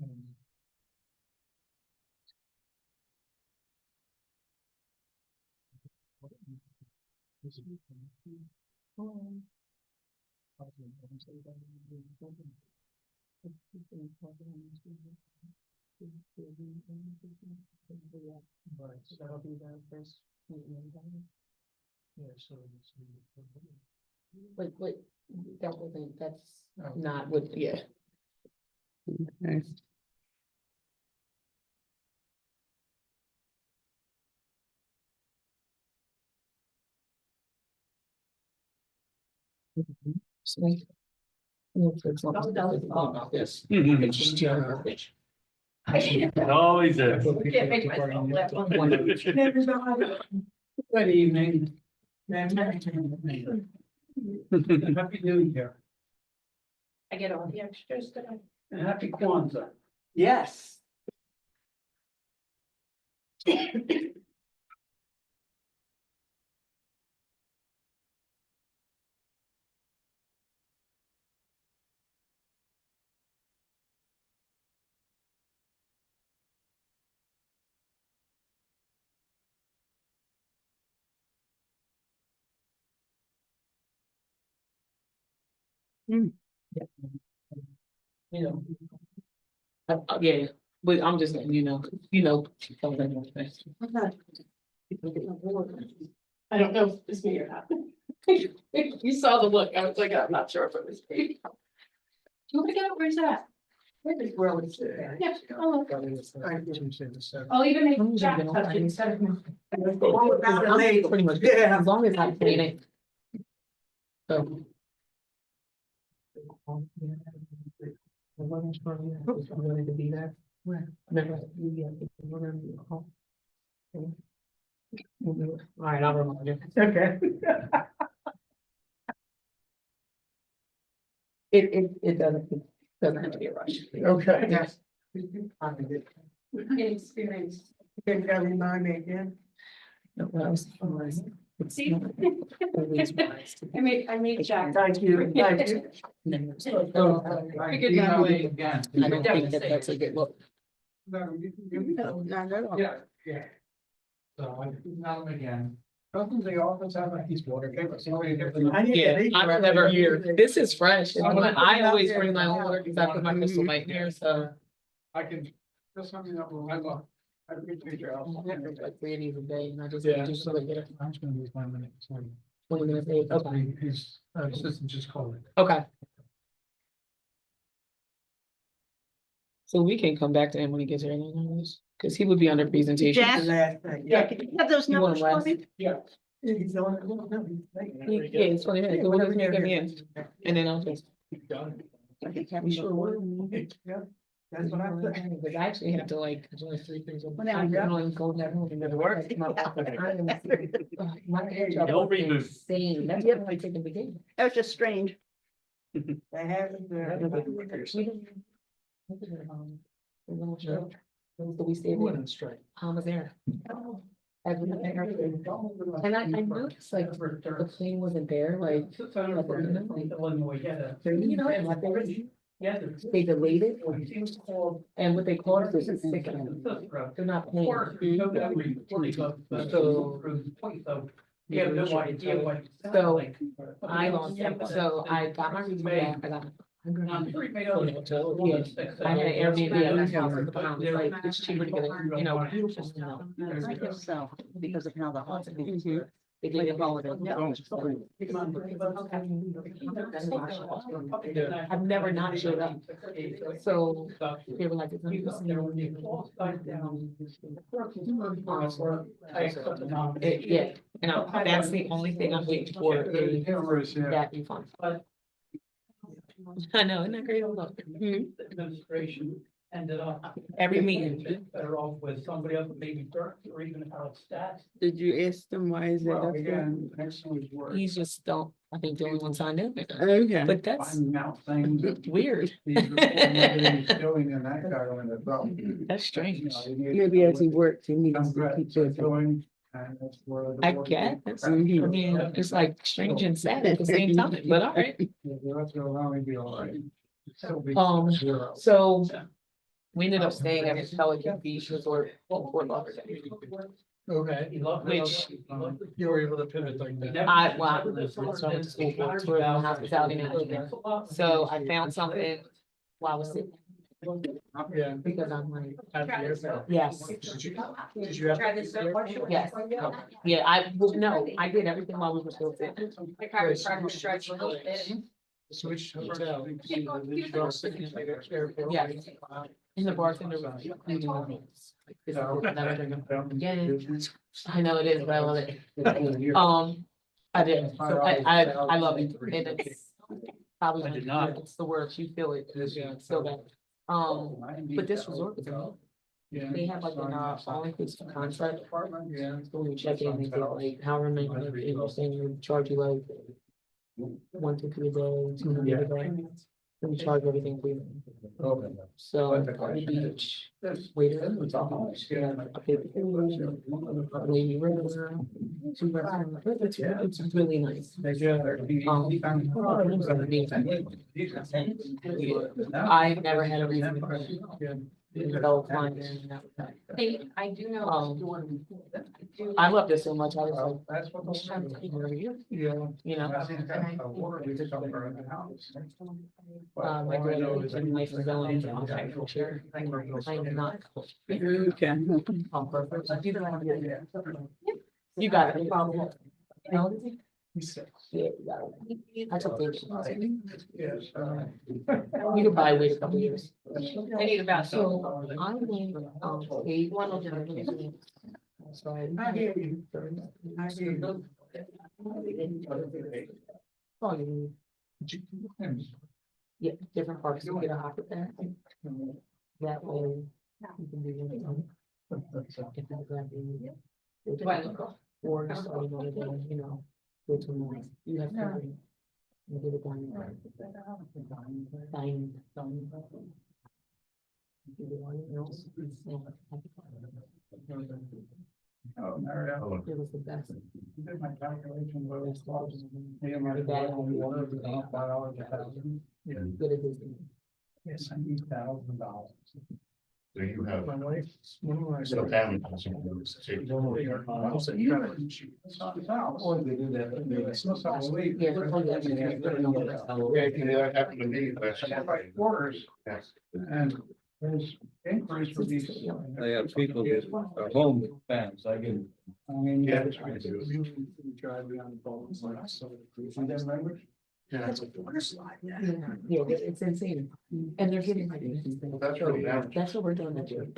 Right, so that'll be the first meeting. Yeah, so. But that wasn't, that's not what, yeah. Okay. This. Always is. Can't make myself laugh. Good evening. Happy New Year. I get all the extras today. And happy Kwanzaa. Yes. You know. Yeah, but I'm just letting you know, something like that. I don't know if it's me or not. You saw the look, I was like, I'm not sure if it was me. Oh my God, where's that? Where is Will? Yeah, oh, I'll even make Jack touch it instead of me. I'm pretty much, as long as I'm clean it. So. I wasn't sure if you wanted to be there. Remember, all right, I'll remind you. Okay. It doesn't have to be a rush. Okay. Yes. Inexperienced. You gotta remind me again. No, well, it's not always wise to be- I made Jack. Thank you. Thank you. Figured that way. Again. I don't think that that's a good look. No, not at all. Yeah, yeah. So I emailed him again. Doesn't the office have like these water cables? Yeah, I've never here. This is fresh. And I always bring my own water because I put my crystal light here, so. I can, just something that will, I love. I appreciate your help. I have like 3 of these a day and I just Yeah. do something there. I'm just gonna use my minutes. 20 minutes a day. Okay. His assistant just called it. Okay. So we can come back to him when he gets here, because he would be under presentation. Jack? Yeah. Can you have those You want numbers him for me? Yeah. Yeah, it's 20 minutes. So whenever you get me in, and then I'll just. Are you sure? Yeah. That's what I'm saying. Because I actually have to like. join 3 things. Well, now you I don't even go that home and never work. My hair job No was reboot. insane. That's why I take the beginning. That was just strange. They haven't. So we stayed Went there. on strike. I was there. And I noticed like the plane wasn't there, like. You know, and like they delayed it. And what they call it is a sick. They're not paying. Yeah, no idea what. So I lost them, so I got my reason back, I got. Yeah, I had an Airbnb at my house, it's like, it's cheaper to get it, you know. I guess so, because of how the hospitals. They gave it all. I've never not showed up, so they were like. Yeah, and that's the only thing I'm waiting for, is that refund. I know, isn't that great? The administration ended up. Every meeting. Better off with somebody else, maybe Dirk, or even how it's stats. Did you ask them why is Well, that? again, next year's work. He's just don't, I think the only one signed in, Okay. but that's Finding out things that weird. he's doing and that guy on the belt. That's strange. Maybe as he works, he needs I'm to glad keep he's busy. doing, and that's where. I guess, I mean, it's like strange and sad at the same time, but all right. The rest will only be all right. Still be Um, zero. So We ended up staying at the Pelican Beach Resort in Fort Lauderdale. Okay. Which- You were able to pivot like that. Well, I went to school for tourism and hospitality management. So I found something while I was sitting. Yeah. Because I'm like, After years now. yes, Did you have? yes. Yeah, no, I did everything while we were still sitting. Switch hotel. Girl sitting in the airport. Yeah. And the bartender was leaving with me. This is it, never drink them again. I know it is, but I love it. I did, so I love it, and it's probably, I did not. it's the worst, you feel it, Yeah. so bad. But this resort was amazing. Yeah. They have like an all-inclusive contract. Yeah. So when you check in, they get like however many, they were saying they would charge you like 1 to 3 days, 2 to 3 days. Then you charge everything for you. So the beach, waiter, a paper, lady river, 2 restaurants. It's really nice. I've never had a reason to go flying there and that. I do know. I loved it so much, I was like, I'm just trying to take it over here, Yeah. you know? My graduation, and life is going into contract for sure. I'm not. Okay. On purpose. You got it. No? Yeah, you got it. I took it. Yes. You could buy wait a couple years. I need about. So I went, paid one of them. So I hear you. I hear you. Oh, you need, yeah, different parts, you get a hopper there. That way. You can do anything. If you grab the- Do I look off? Or just, you know, go to more, you have to. You get it done. Dining. Do the one else, Oh, Mario. it was the best. You did my calculation, what it was cost. Yeah. Good at this. Yes, I need $1,000. So you have My wife, one of my. some family. That happened to me last year. Quarters, Yes. and there's inquiries for these. They have people that are home fans, I can. I mean, Yeah. we drive around the boats, like, so. And then language? Yeah. That's a water slide, yeah. Yeah, it's insane. And they're getting like. That's really bad. That's what we're doing to do.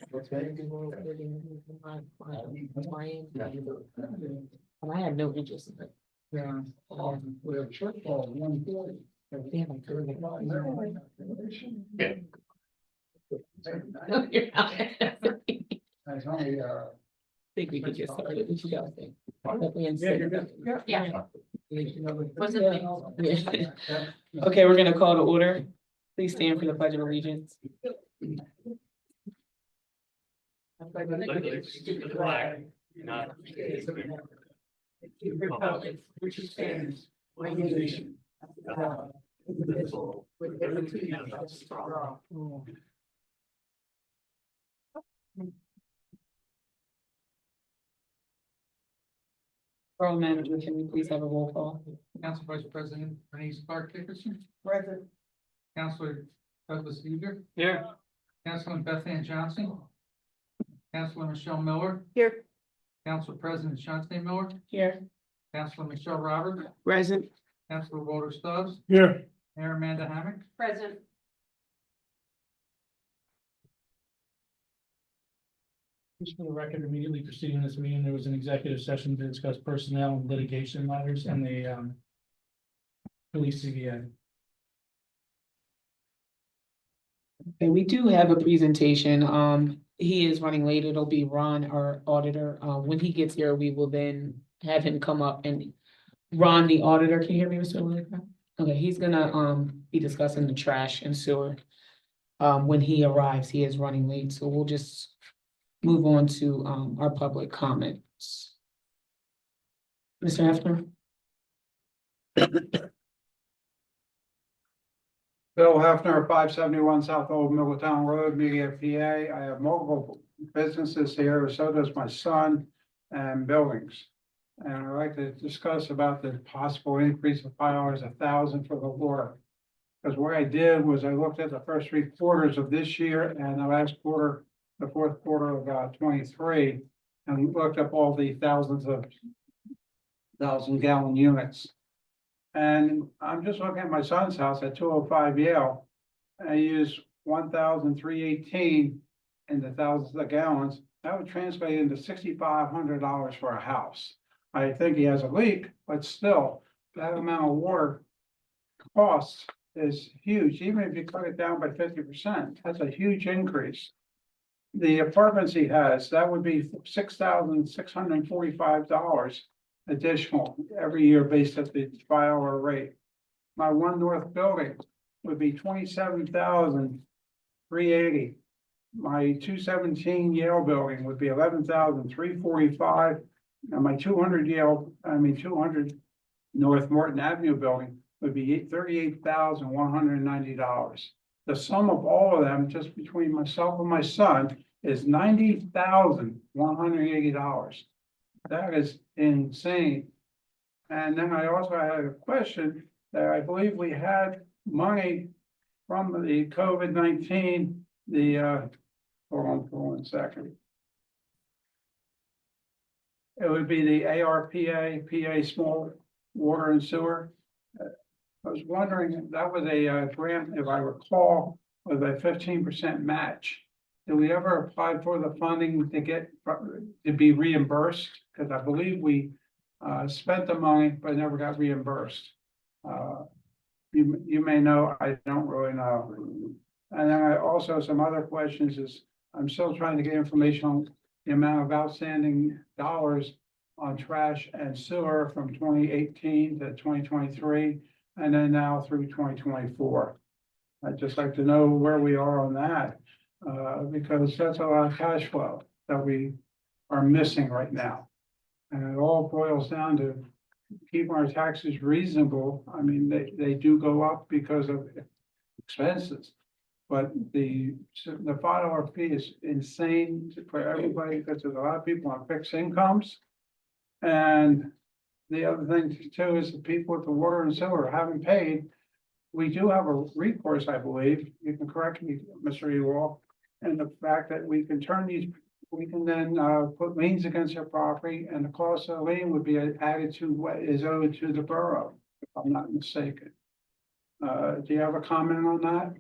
And I had no interest in it. Yeah. We have shortfall, 140. They have like 30. Yeah. No, you're not. That's only, Think we could get started, what you guys think? yeah, you're good. Yeah. Yeah. Okay, we're gonna call to order. Please stand for the pledge of allegiance. Republic, which stands, one nation, indivisible, with liberty and justice for all. Borough manager, can we please have a roll call? Council Vice President Bernice Clark Dickerson, Present. Councilor Douglas Eager, Here. Councilman Beth Ann Johnson, Councilor Michelle Miller, Here. Council President Shante Miller, Here. Councilor Michelle Roberts, Present. Councilor Walter Stubbs, Here. Mayor Amanda Hammack. Present. Just for the record, immediately preceding this meeting, there was an executive session to discuss personnel and litigation matters and the police CBA. Okay, we do have a presentation. He is running late. It'll be Ron, our auditor. When he gets here, we will then have him come up and Ron, the auditor, can you hear me, Mr. Whitaker? Okay, he's gonna be discussing the trash and sewer. When he arrives, he is running late, so we'll just move on to our public comments. Mr. Hefner? Bill Hefner, 571 South Old Middletown Road, Media, PA. I have multiple businesses here, so does my son, and buildings. And I'd like to discuss about the possible increase of $5,100 for the water. Because what I did was I looked at the first 3 quarters of this year and the last quarter, the fourth quarter of 23, and looked up all the thousands of 1,000-gallon units. And I'm just looking at my son's house at 205 Yale. I use 1,318 in the thousands of gallons. That would translate into $6,500 for a house. I think he has a leak, but still, that amount of water cost is huge. Even if you cut it down by 50%, that's a huge increase. The apartments he has, that would be $6,645 additional every year based at the $5 rate. My One North building would be $27,380. My 217 Yale building would be $11,345. And my 200 North Morton Avenue building would be $38,190. The sum of all of them, just between myself and my son, is $90,180. That is insane. And then I also had a question that I believe we had money from the COVID-19, hold on for 1 second. It would be the ARPA, PA Small Water and Sewer. I was wondering, if that was a grant, if I recall, with a 15% match. Did we ever apply for the funding to be reimbursed? Because I believe we spent the money, but never got reimbursed. You may know, I don't really know. And then I also, some other questions is, I'm still trying to get information on the amount of outstanding dollars on trash and sewer from 2018 to 2023, and then now through 2024. I'd just like to know where we are on that, because that's a lot of cash flow that we are missing right now. And it all boils down to keeping our taxes reasonable. I mean, they do go up because of expenses. But the $5 fee is insane for everybody, because there's a lot of people on fixed incomes. And the other thing too is the people with the water and sewer haven't paid. We do have a recourse, I believe, you can correct me, Mr. Ewald, and the fact that we can turn these, we can then put liens against their property, and the cost of the lien would be added to what is owed to the borough, if I'm not mistaken. Do you have a comment on that?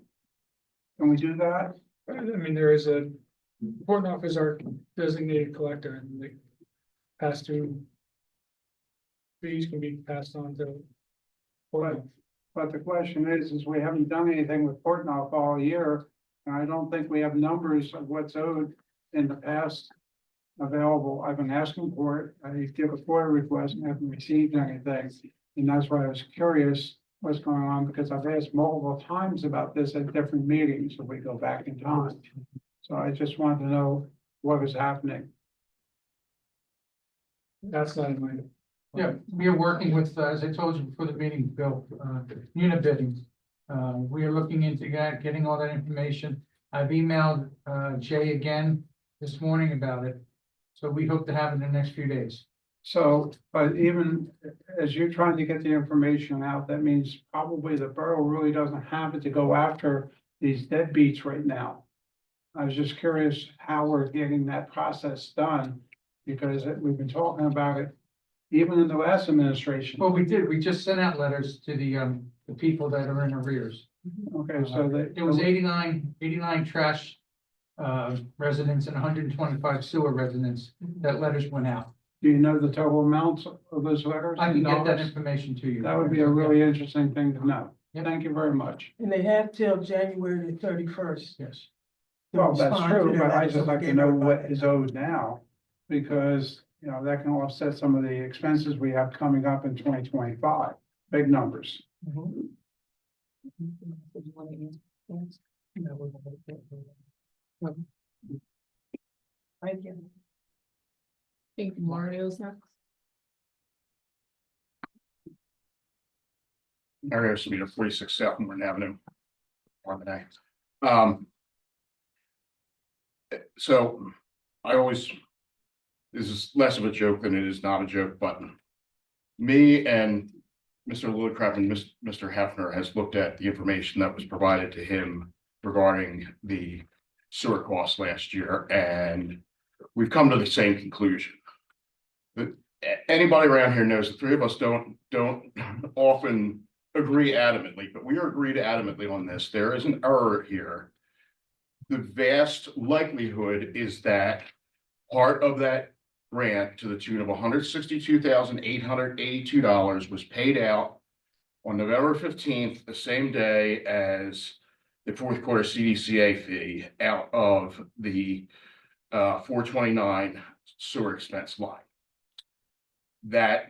Can we do that? I mean, there is Morton office our designated collector, and the pass through fees can be passed on to. But the question is we haven't done anything with Portnoy all year, and I don't think we have numbers of what's owed in the past available. I've been asking for it. I give a FOIA request and haven't received anything. And that's why I was curious what's going on, because I've asked multiple times about this at different meetings, if we go back in time. So I just wanted to know what is happening. That's not in my. Yeah, we are working with, as I told you before the meeting, Bill, unit bidding. We are looking into getting all that information. I've emailed Jay again this morning about it. So we hope to have it in the next few days. So, but even as you're trying to get the information out, that means probably the borough really doesn't have it to go after these deadbeats right now. I was just curious how we're getting that process done, because we've been talking about it even in the last administration. Well, we did. We just sent out letters to the people that are in arrears. Okay, so It was 89 trash residents and 125 sewer residents that letters went out. do you know the total amounts of those letters? I can get that Dollars? information to you. That would be a really interesting thing to know. Yep. Thank you very much. And they have till January the 31st. Yes. Well, that's true, but I just like to know what is owed now, because, you know, that can offset some of the expenses we have coming up in 2025, big numbers. Thank you. Think Mario's next. Area Suite of 46 South Morton Avenue. Department A. So I always, this is less of a joke than it is not a joke, but me and Mr. Lillicrap and Mr. Hefner has looked at the information that was provided to him regarding the sewer costs last year, and we've come to the same conclusion. That anybody around here knows the three of us don't often agree adamantly, but we are agreed adamantly on this. There is an error here. The vast likelihood is that part of that grant to the tune of $162,882 was paid out on November 15th, the same day as the fourth quarter CDCA fee out of the 429 sewer expense line. That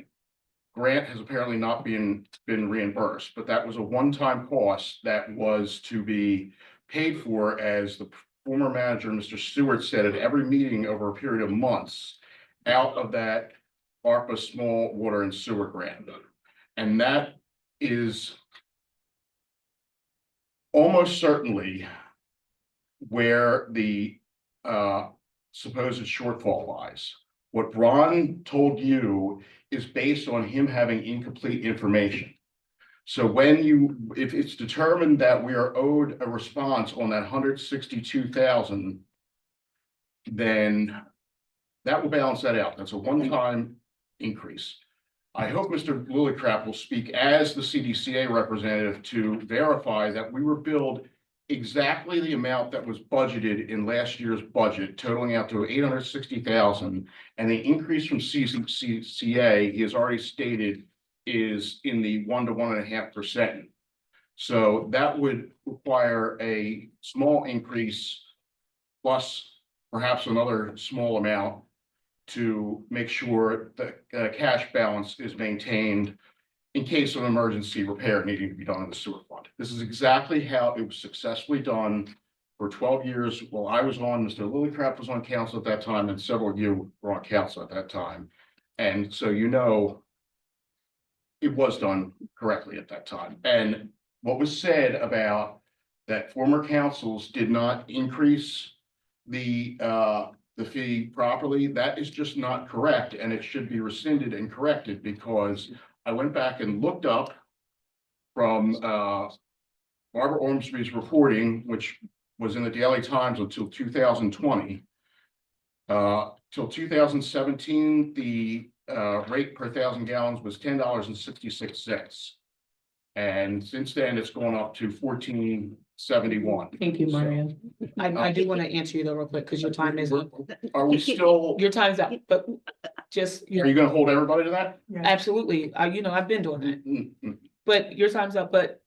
grant has apparently not been reimbursed, but that was a one-time cost that was to be paid for, as the former manager, Mr. Stewart, said at every meeting over a period of months, out of that ARPA small water and sewer grant. And that is almost certainly where the supposed shortfall lies. What Ron told you is based on him having incomplete information. So if it's determined that we are owed a response on that 162,000, then that will balance that out. That's a one-time increase. I hope Mr. Lillicrap will speak as the CDCA representative to verify that we were billed exactly the amount that was budgeted in last year's budget, totaling out to 860,000, and the increase from CDCA, he has already stated, is in the 1 to 1.5%. So that would require a small increase plus perhaps another small amount to make sure that cash balance is maintained in case of an emergency repair needing to be done in the sewer fund. This is exactly how it was successfully done for 12 years while I was on. Mr. Lillicrap was on council at that time, and several of you were on council at that time. And so you know it was done correctly at that time. And what was said about that former councils did not increase the fee properly, that is just not correct, and it should be rescinded and corrected, because I went back and looked up from Barbara Ormsby's reporting, which was in the Daily Times until 2020. Till 2017, the rate per 1,000 gallons was $10.66. And since then, it's gone up to $14.71. Thank you, Marion. I do want to answer you though real quick, because your time is up. Are we still, Your time's up, but just, are you gonna hold everybody to that? absolutely, I've been doing that, Mm-mm. but your time's up, but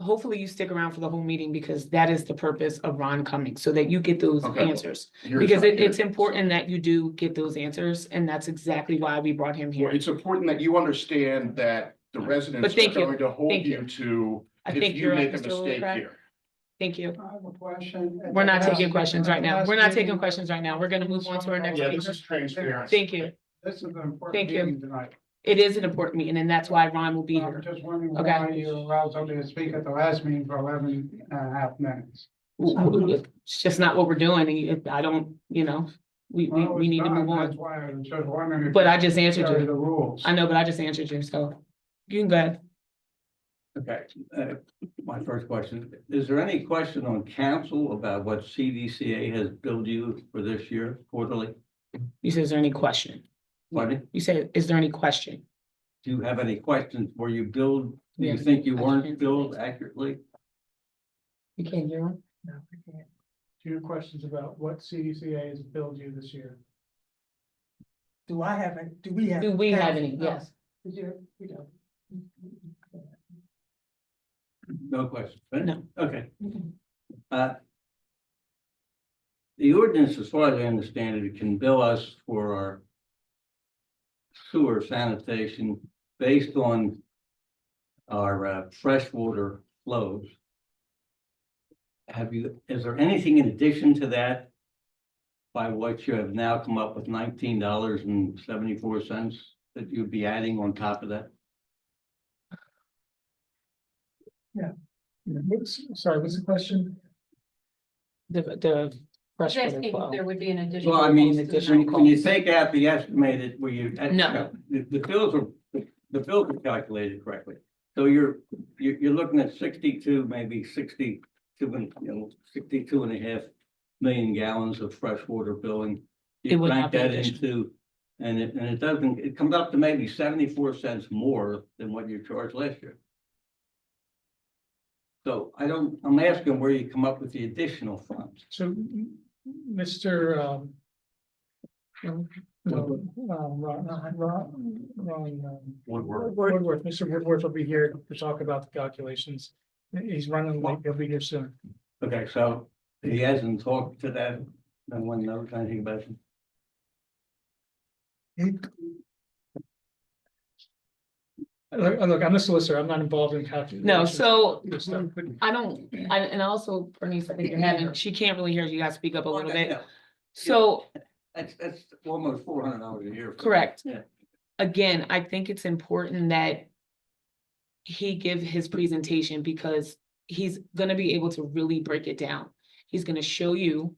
hopefully you stick around for the whole meeting, because that is the purpose of Ron coming, so that you get those Okay. answers. Here's Because how- it's important that you do get those answers, and that's exactly why we brought him Well, here. it's important that you understand that the residents thank are you. going to hold Thank you you. to, I if think you you're make a Mr. mistake Lillicrap. here. Thank you. I have a question. We're not taking questions right now. We're not taking questions right now. We're gonna move on to our next Yeah, speaker. this is transparency. Thank you. This is an important Thank you. meeting tonight. It is an important meeting, and that's why Ron will be I'm here. just wondering Okay. why you allowed somebody to speak at the last meeting for 11.5 minutes. It's just not what we're doing, and I don't, we Well, need to it's move done. That's on. why I was just wondering. if But you I just answered carry you. The rules. I know, but I just answered you, so you can go ahead. Okay, my first question, is there any question on council about what CDCA has billed you for this year quarterly? You said, is there any question? Pardon? You said, is there any question? Do you have any questions? Were you billed? Do you Yes. think you weren't billed accurately? You can't hear him? No, I can't. Do you have questions about what CDCA has billed you this year? Do we have? Do we have any? Yes. We don't. No question. right? No. Okay. The ordinance, as far as I understand it, it can bill us for our sewer sanitation based on our freshwater flows. Is there anything in addition to that by what you have now come up with $19.74 that you'd be adding on top of that? Sorry, what's the question? The freshwater Asking if flow. there would be an additional. Well, I mean, cost to the when you take out the estimated, where you. No. The bills are calculated correctly. So you're looking at 62, maybe 62, 62.5 million gallons of freshwater billing. It You would crank not be that additional. into, and it doesn't, it comes up to maybe 74 cents more than what you charged last year. So I'm asking where you come up with the additional funds. So, Mr. Woodworth, Mr. Woodworth will be here to talk about the calculations. He's running late, he'll be here soon. Okay, so he hasn't talked to that, no one knows anything about it. Look, I'm the solicitor, I'm not involved in calculations. No, so Good stuff, but and also Bernice, I think you're having, she can't really hear you, guys speak up a little bit. Yeah, So, That's almost $400 a year. correct. Yeah. Again, I think it's important that he give his presentation because he's gonna be able to really break it down. He's gonna show you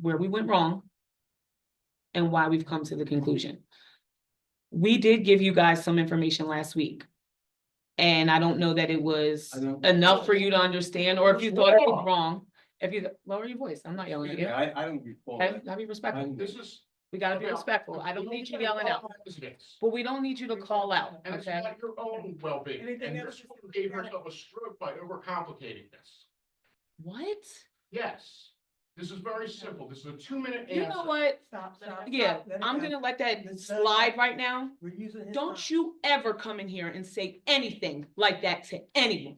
where we went wrong and why we've come to the conclusion. We did give you guys some information last week. And I don't know that it was I don't- enough for you to understand, or if you thought it was wrong. If you, lower your voice, I'm not yelling at you. Yeah, I don't recall. Have be respectful. This is. We gotta be respectful. I don't need you yelling out, but we don't need you to call out, And it's okay? not your own well-being, Anything and else? this woman gave herself a stroke by overcomplicating this. What? Yes, this is very simple, this is a 2-minute answer. You know what? Stop. Yeah, Let it I'm go. gonna let that Let's slide right now. We're using his Don't time. you ever come in here and say anything like that to anyone.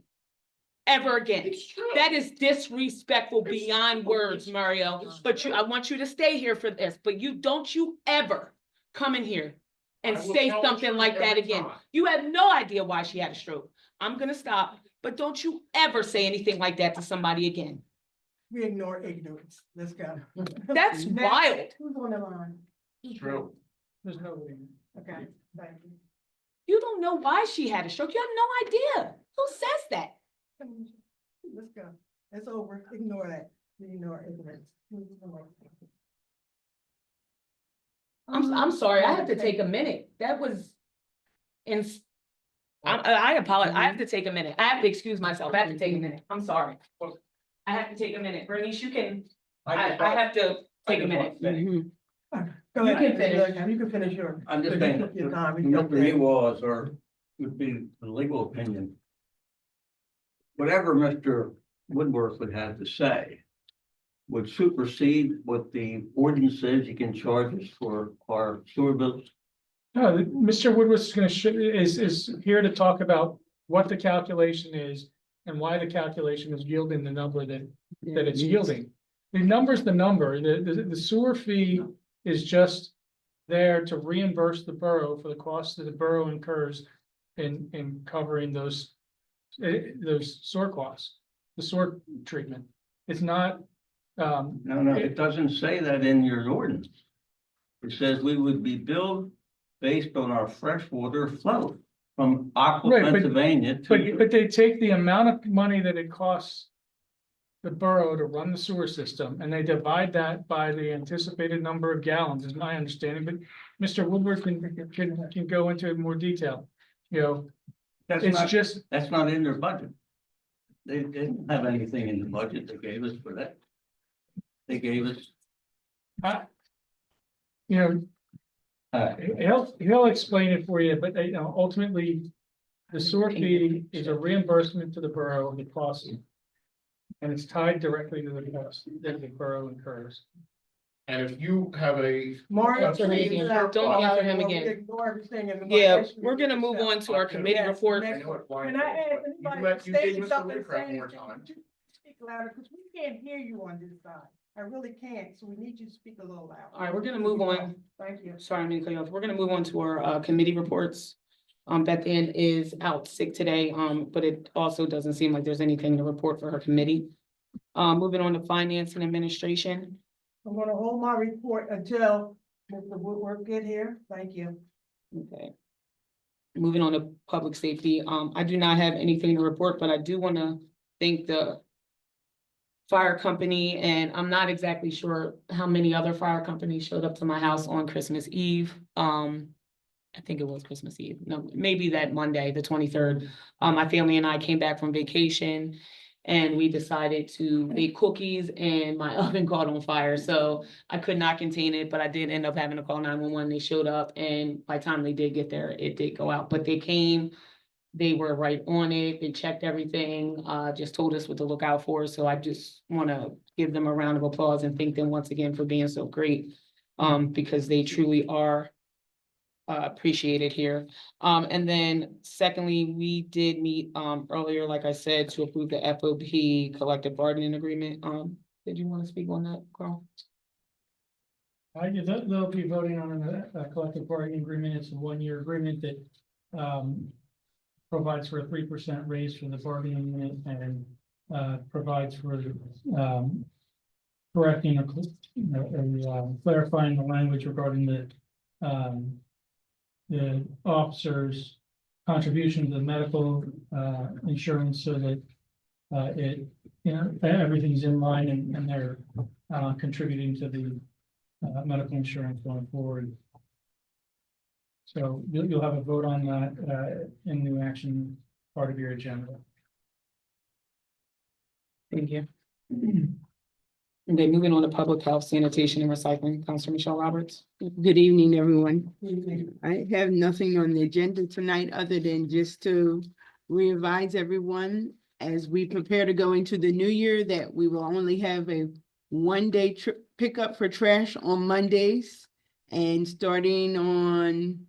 Ever again. It's true. That is disrespectful It's- beyond words, Mario. it's But true. I want you to stay here for this, but don't you ever come in here and I will say tell the something truth like that every again. time. You have no idea why she had a stroke. I'm gonna stop, but don't you ever say anything like that to somebody again. We ignore ignorance. Let's go. That's Next. wild. Who's on the line? It's true. there's nobody. Okay, thank you. You don't know why she had a stroke. You have no idea. Who says that? Let's go. It's over. Ignore that. We ignore ignorance. I'm sorry, I have to take a minute. That was. I apologize. I have to take a minute. I have to excuse myself. I have to take a minute. I'm sorry. I have to take a minute. Bernice, you can, I have to take a minute. Go You ahead. can finish. You can finish your. I'm just saying, Your time. remember you laws would be the legal opinion. Whatever Mr. Woodworth would have to say would supersede what the ordinance says you can charge us for our sewer bills. No, Mr. Woodward is is here to talk about what the calculation is and why the calculation is yielding the number that it's yielding. The number's the number, the sewer fee is just there to reimburse the borough for the costs that the borough incurs in covering those sewer costs, the sewer treatment. It's not, No, it doesn't say that in your ordinance. It says we would be billed based on our freshwater flow from Aqua, Right, but- Pennsylvania to. but they take the amount of money that it costs the borough to run the sewer system, and they divide that by the anticipated number of gallons, is my understanding, but Mr. Woodward can go into more detail. You know, That's it's not, just, that's not in their budget. They didn't have anything in the budget they gave us for that. They gave us, you know, uh, he'll explain it for you, but you know, ultimately, the sewer fee is a reimbursement to the borough of the cost. And it's tied directly to the cost that the borough incurs. And if you have a. Mario, That's please, amazing. Don't answer him we again. Ignore everything. and Yeah, ask you we're gonna move yourself. on to our committee Yes, report. next I know it blind. Can I ask You anybody let- to you gave state Mr. something, Whitcraft say more anything? time. Would you speak louder, because we can't hear you on this side. I really can't, so we need you to speak a little louder. All right, we're gonna move on. Thank you. Sorry, I'm gonna cut you off. We're gonna move on to our committee reports. Beth Ann is out sick today, but it also doesn't seem like there's anything to report for her committee. Moving on to finance and administration. I'm gonna hold my report until Mr. Woodward get here. Thank you. Okay. Moving on to public safety, I do not have anything to report, but I do wanna thank the fire company, and I'm not exactly sure how many other fire companies showed up to my house on Christmas Eve. I think it was Christmas Eve. No, maybe that Monday, the 23rd. My family and I came back from vacation and we decided to make cookies and my oven caught on fire. So I could not contain it, but I did end up having to call 911. They showed up and by the time they did get there, it did go out. But they came, they were right on it. They checked everything, just told us what to look out for. So I just want to give them a round of applause and thank them once again for being so great. Because they truly are appreciated here. And then secondly, we did meet earlier, like I said, to approve the FOP collective bargaining agreement. Did you want to speak on that, Carl? They'll be voting on a collective bargaining agreement. It's a one-year agreement that provides for a 3% raise for the bargaining unit and provides for correcting or clarifying the language regarding the officers' contribution to the medical insurance so that everything's in line and they're contributing to the medical insurance going forward. So you'll have a vote on that in the action part of your agenda. Thank you. Okay, moving on to public health, sanitation and recycling, Councilor Michelle Roberts. Good evening, everyone. I have nothing on the agenda tonight other than just to re-advise everyone as we prepare to go into the new year that we will only have a one-day trip pickup for trash on Mondays. And starting on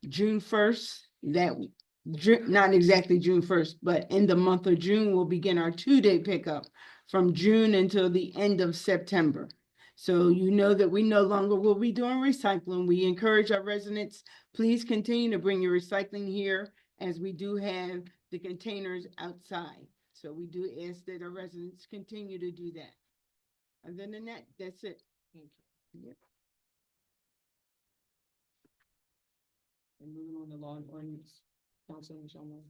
June 1st, not exactly June 1st, but in the month of June, we'll begin our 2-day pickup from June until the end of September. So you know that we no longer will be doing recycling. We encourage our residents, please continue to bring your recycling here as we do have the containers outside. So we do ask that our residents continue to do that. Other than that, that's it. Thank you. Yep. And moving on to law and ordinance, Councilor Michelle Moore.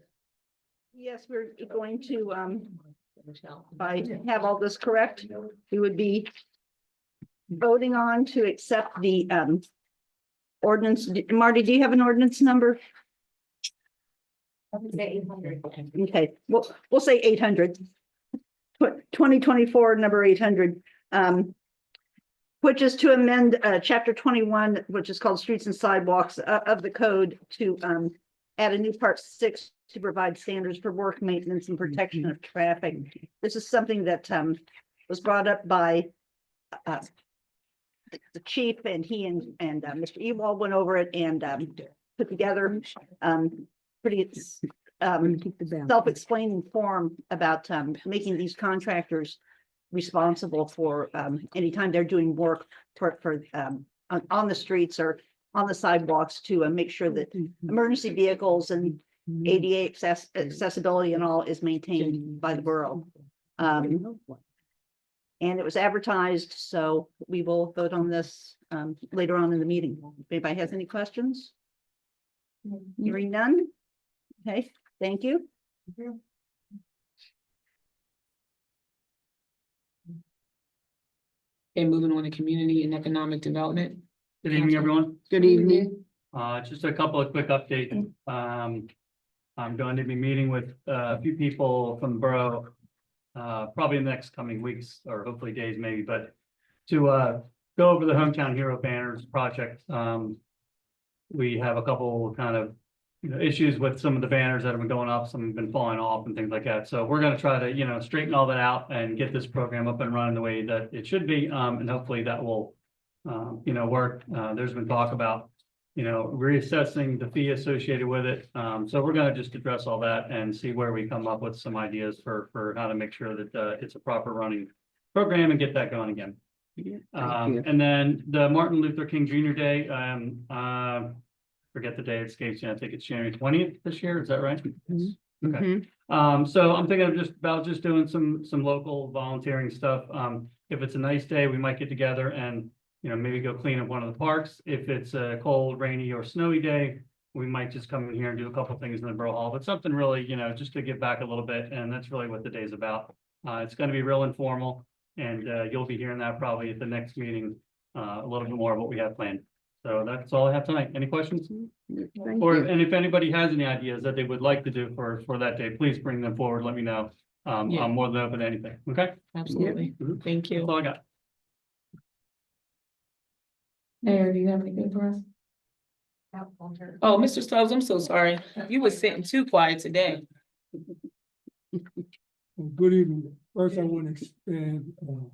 Yes, we're going to, if I have all this correct, we would be voting on to accept the ordinance. Marty, do you have an ordinance number? Okay, we'll say 800. 2024 number 800, which is to amend chapter 21, which is called Streets and Sidewalks of the code to add a new part 6 to provide standards for work maintenance and protection of traffic. This is something that was brought up by the chief, and he and Mr. Ewald went over it and put together pretty self-explaining form about making these contractors responsible for anytime they're doing work for on the streets or on the sidewalks to make sure that emergency vehicles and ADA accessibility and all is maintained by the borough. And it was advertised, so we will vote on this later on in the meeting. If anybody has any questions? Hearing none? Okay, thank you. Okay, moving on to community and economic development. Good evening, everyone. Good evening. Just a couple of quick updates. I'm going to be meeting with a few people from the borough, probably in the next coming weeks or hopefully days maybe, but to go over the Hometown Hero Banners project. We have a couple kind of issues with some of the banners that have been going up, some have been falling off and things like that. So we're going to try to, straighten all that out and get this program up and running the way that it should be. And hopefully that will, work. There's been talk about, reassessing the fee associated with it. So we're going to just address all that and see where we come up with some ideas for how to make sure that it's a proper running program and get that going again. And then the Martin Luther King Jr. Day, forget the day, it escapes me. I think it's January 20th this year. Is that right? Okay. So I'm thinking of just doing some local volunteering stuff. If it's a nice day, we might get together and maybe go clean up one of the parks. If it's a cold, rainy, or snowy day, we might just come in here and do a couple things in the Borough Hall, but something really, you know, just to give back a little bit, and that's really what the day's about. It's gonna be real informal, and, you'll be hearing that probably at the next meeting, a little bit more of what we have planned. So that's all I have tonight. Any questions? Thank Or, you. and if anybody has any ideas that they would like to do for that day, please bring them forward. Let me know. Yeah. I'm more than open to anything. Okay? Absolutely. Mhm. Thank That's you. all I got. Mayor, do you have anything for us? Oh, Mr. Stubbs, I'm so sorry. You were sitting too quiet today. Good evening. First, I want to expand to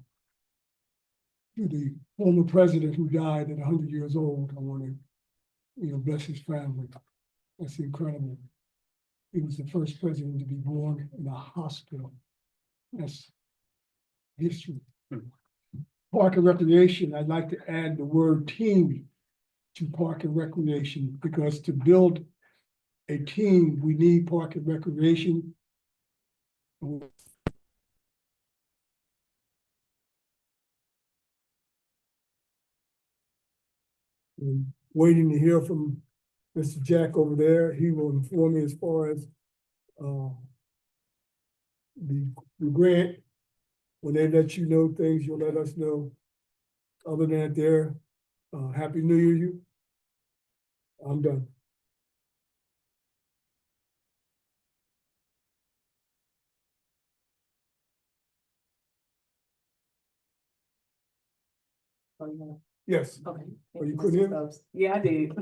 the former president who died at 100 years old. I want to, bless his family. That's incredible. He was the first president to be born in a hospital. That's history. Park and Recreation, I'd like to add the word team to Park and Recreation, because to build a team, we need Park and Recreation. Waiting to hear from Mr. Jack over there. He will inform me as far as the grant. When they let you know things, you'll let us know. Other than that, there, Happy New Year, you. I'm done. Yes. Okay. Oh, you couldn't hear me? Yeah, I did.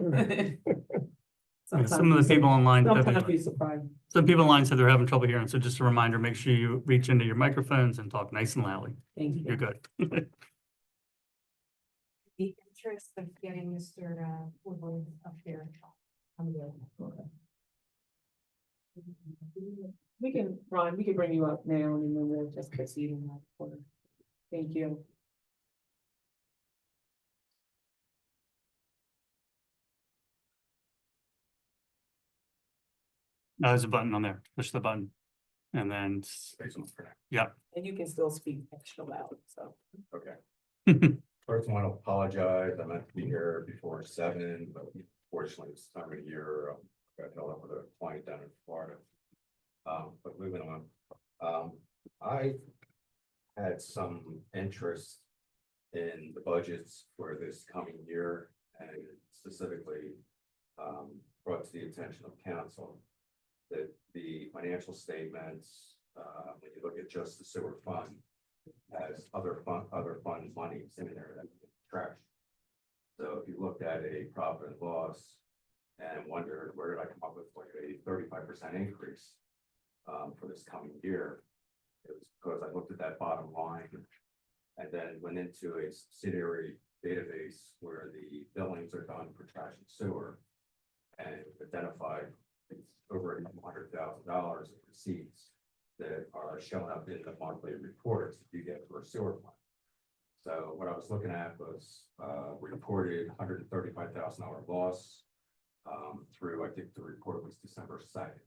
Yeah, some of the people online. Sometimes be surprised. Some people online said they're having trouble hearing, so just a reminder, make sure you reach into your microphones and talk nice and loudly. Thank you. You're good. The interest of getting Mr. Woodward up here. I'm good. We can, Ron, we can bring you up now and then we'll just proceed in that order. Thank you. There's a button on there. Push the button. And then, yeah. And you can still speak extra loud, so. Okay. First, I want to apologize. I meant to be here before 7, but fortunately, this time of year, I got held up with a client down in Florida. But moving on, I had some interest in the budgets for this coming year, and specifically brought to the attention of council that the financial statements, when you look at just the sewer fund, has other fund monies in there that get trashed. So if you looked at a profit and loss and wondered where did I come up with like a 35% increase for this coming year, it was because I looked at that bottom line and then went into a subsidiary database where the billings are done for trash and sewer, and identified over $100,000 of receipts that are showing up in the monthly reports that you get for a sewer plant. So what I was looking at was reported $135,000 loss through, I think the report was December 2nd.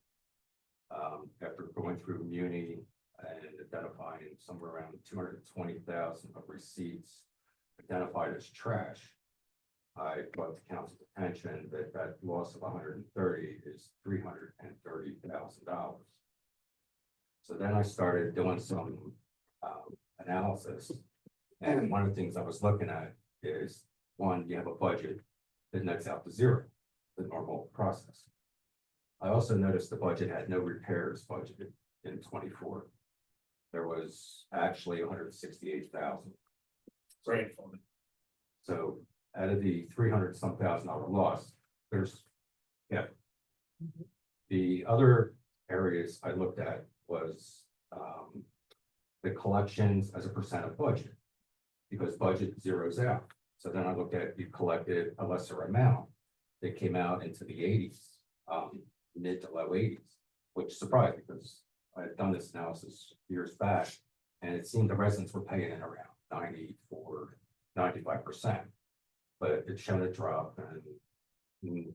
After going through Muni and identifying somewhere around 220,000 of receipts identified as trash, I brought to council's attention that that loss of 130 is $330,000. So then I started doing some analysis, and one of the things I was looking at is, one, you have a budget that nets out to zero, the normal process. I also noticed the budget had no repairs budgeted in 24. There was actually 168,000. Great. So out of the $300-some-thousand loss, there's, yeah. The other areas I looked at was the collections as a percent of budget, because budget zeroes out. So then I looked at, you collected a lesser amount that came out into the 80s, mid to low 80s, which surprised me because I had done this analysis years back, and it seemed the residents were paying in around 94, 95%, but it's shown a drop, and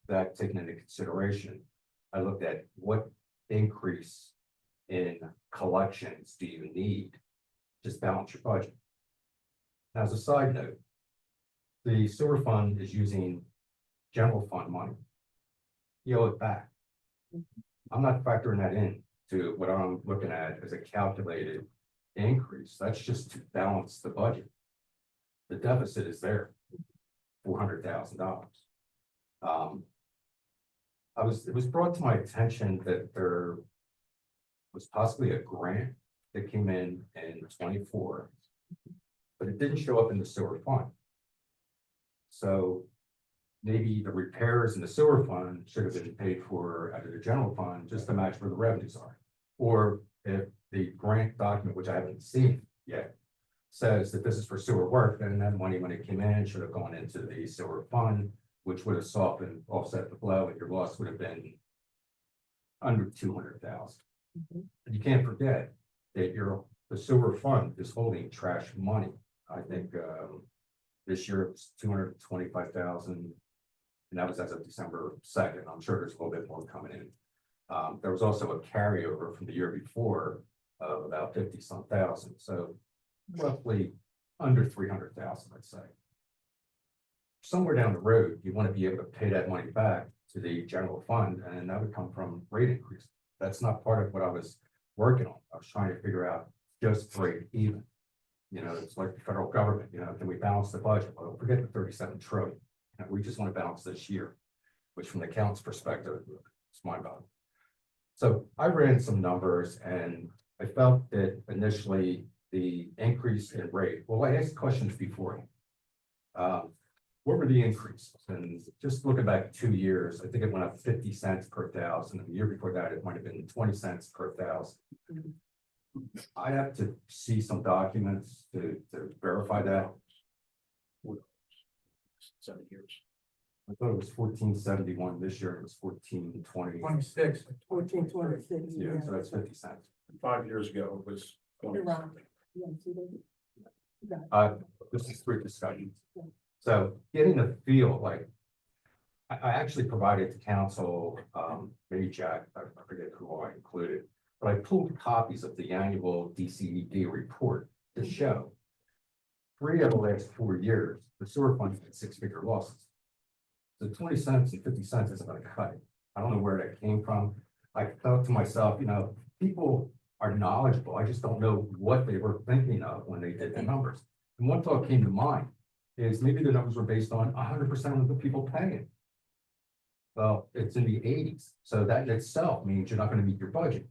that taken into consideration, I looked at what increase in collections do you need to balance your budget. Now, as a side note, the sewer fund is using general fund money you owe it back. I'm not factoring that in to what I'm looking at as a calculated increase. That's just to balance the budget. The deficit is there, $400,000. It was brought to my attention that there was possibly a grant that came in 24, but it didn't show up in the sewer fund. So maybe the repairs in the sewer fund should have been paid for out of the general fund just to match where the revenues are. Or if the grant document, which I haven't seen yet, says that this is for sewer work, then that money, when it came in, should have gone into the sewer fund, which would have softened, offset the blow, and your loss would have been under 200,000. You can't forget that the sewer fund is holding trash money. I think this year it's 225,000, and that was as of December 2nd. I'm sure there's a little bit more coming in. There was also a carryover from the year before of about 50-some thousand, so roughly under 300,000, I'd say. Somewhere down the road, you want to be able to pay that money back to the general fund, and that would come from rate increase. That's not part of what I was working on. I was trying to figure out just break even. You know, it's like the federal government, you know, can we balance the budget? Well, forget the 37 trillion. You know, we just want to balance this year, which from the accountant's perspective, it's mind-boggling. So I ran some numbers and I felt that initially the increase in rate, well, I asked questions before. What were the increases? And just looking back 2 years, I think it went up 50 cents per thousand. And the year before that, it might have been 20 cents per thousand. I have to see some documents to verify that. 7 years. I thought it was 1471 this year. It was 1420. 26. 1426. Yeah, so that's 50 cents. 5 years ago, it was 20. This is 3 discussions. So getting the feel, like, I actually provided to council, maybe Jack, I forget who I included, but I pulled copies of the annual DCED report to show 3 of the last 4 years, the sewer fund had 6-figure losses. So 20 cents and 50 cents isn't going to cut it. I don't know where that came from. I thought to myself, you know, people are knowledgeable. I just don't know what they were thinking of when they did the numbers. And one thought came to mind is maybe the numbers were based on 100% of the people paying. Well, it's in the 80s. So that in itself means you're not going to meet your budget.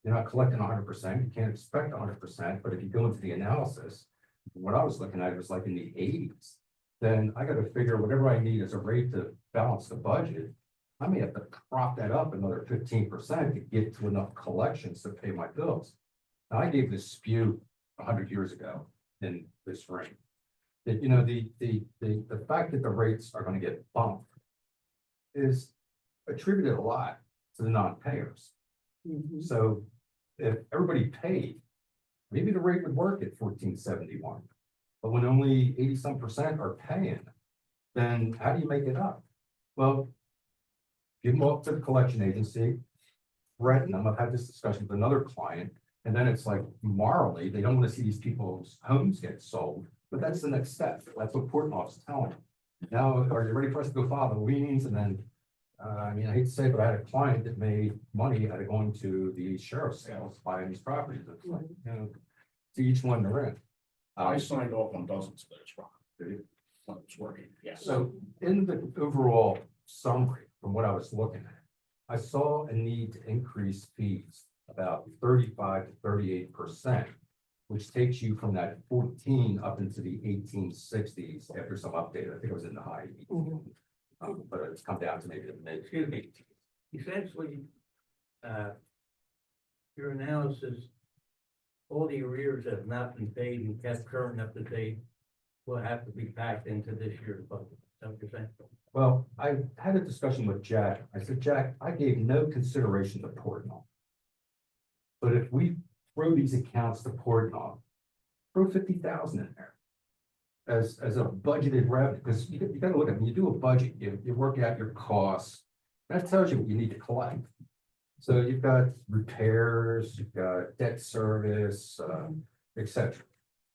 You're not collecting 100%. You can't expect 100%. But if you go into the analysis, what I was looking at, it was like in the 80s. Then I got to figure whatever I need as a rate to balance the budget. I may have to prop that up another 15% to get to enough collections to pay my bills. Now, I gave this spew 100 years ago in this ring. That, you know, the fact that the rates are going to get bumped is attributed a lot to the non-payers. So if everybody paid, maybe the rate would work at 1471. But when only 80-some% are paying, then how do you make it up? Well, give them up to the collection agency, threaten them. I've had this discussion with another client, and then it's like morally, they don't want to see these people's homes get sold. But that's the next step. That's what Portnoy's telling them. Now, are you ready for us to go file the liens? And then, I mean, I hate to say it, but I had a client that made money out of going to the sheriff's sales, buying these properties. It's like, you know, to each one they're in. I signed off on dozens of those properties. When it's working, yes. So in the overall summary, from what I was looking at, I saw a need to increase fees about 35 to 38%. Which takes you from that 14 up into the 1860s after some update. I think it was in the high 18s. But it's come down to maybe the mid 18s. Essentially, your analysis, all the arrears that have not been paid and kept current up to date will have to be packed into this year's budget. Is that what you're saying? Well, I had a discussion with Jack. I said, Jack, I gave no consideration to Portnoy. But if we throw these accounts to Portnoy, throw 50,000 in there as a budgeted revenue, because you got to look at, when you do a budget, you work out your costs. That tells you what you need to collect. So you've got repairs, you've got debt service, etc.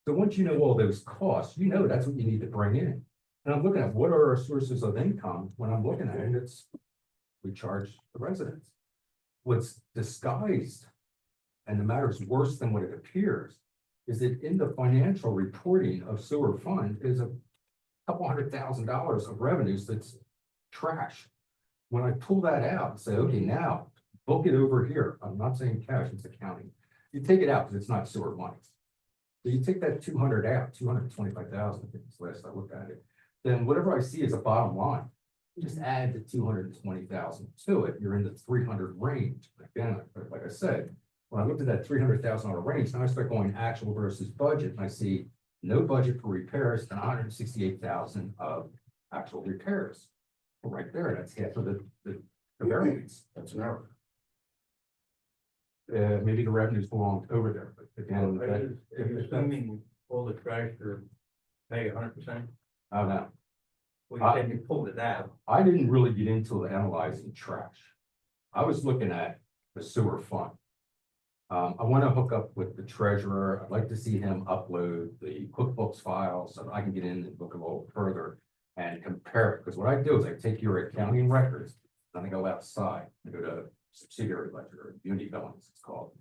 So once you know all those costs, you know that's what you need to bring in. And I'm looking at what are our sources of income when I'm looking at it. It's we charge the residents. What's disguised, and the matter is worse than what it appears, is that in the financial reporting of sewer fund is a couple $100,000 of revenues that's trash. When I pull that out and say, okay, now book it over here, I'm not saying cash, it's accounting. You take it out because it's not sewer money. So you take that 200 out, 225,000, I think it's the last I looked at it, then whatever I see is a bottom line. Just add the 220,000 to it, you're in the 300 range. Again, like I said, when I looked at that $300,000 range, now I start going actual versus budget, and I see no budget for repairs and 168,000 of actual repairs. Well, right there, that's half of the variance. That's an error. Maybe the revenues belong over there, but again, Are you assuming all the trash are pay 100%? I don't know. Well, you said you pulled it out. I didn't really get into analyzing trash. I was looking at the sewer fund. I want to hook up with the treasurer. I'd like to see him upload the QuickBooks file so that I can get in and look a little further and compare it. Because what I do is I take your accounting records, and I go outside, I go to subsidiary ledger, or unity billings it's called.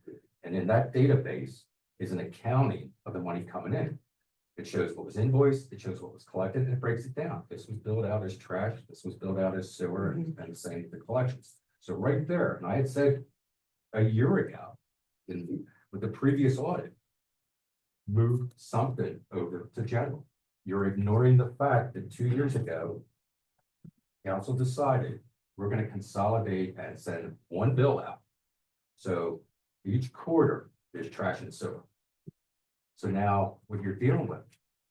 And in that database is an accounting of the money coming in. It shows what was invoiced, it shows what was collected, and it breaks it down. This was billed out as trash, this was billed out as sewer, and the same with the collections. So right there, and I had said a year ago, with the previous audit, move something over to general. You're ignoring the fact that 2 years ago, council decided we're going to consolidate and send one bill out. So each quarter is trash and sewer. So now what you're dealing with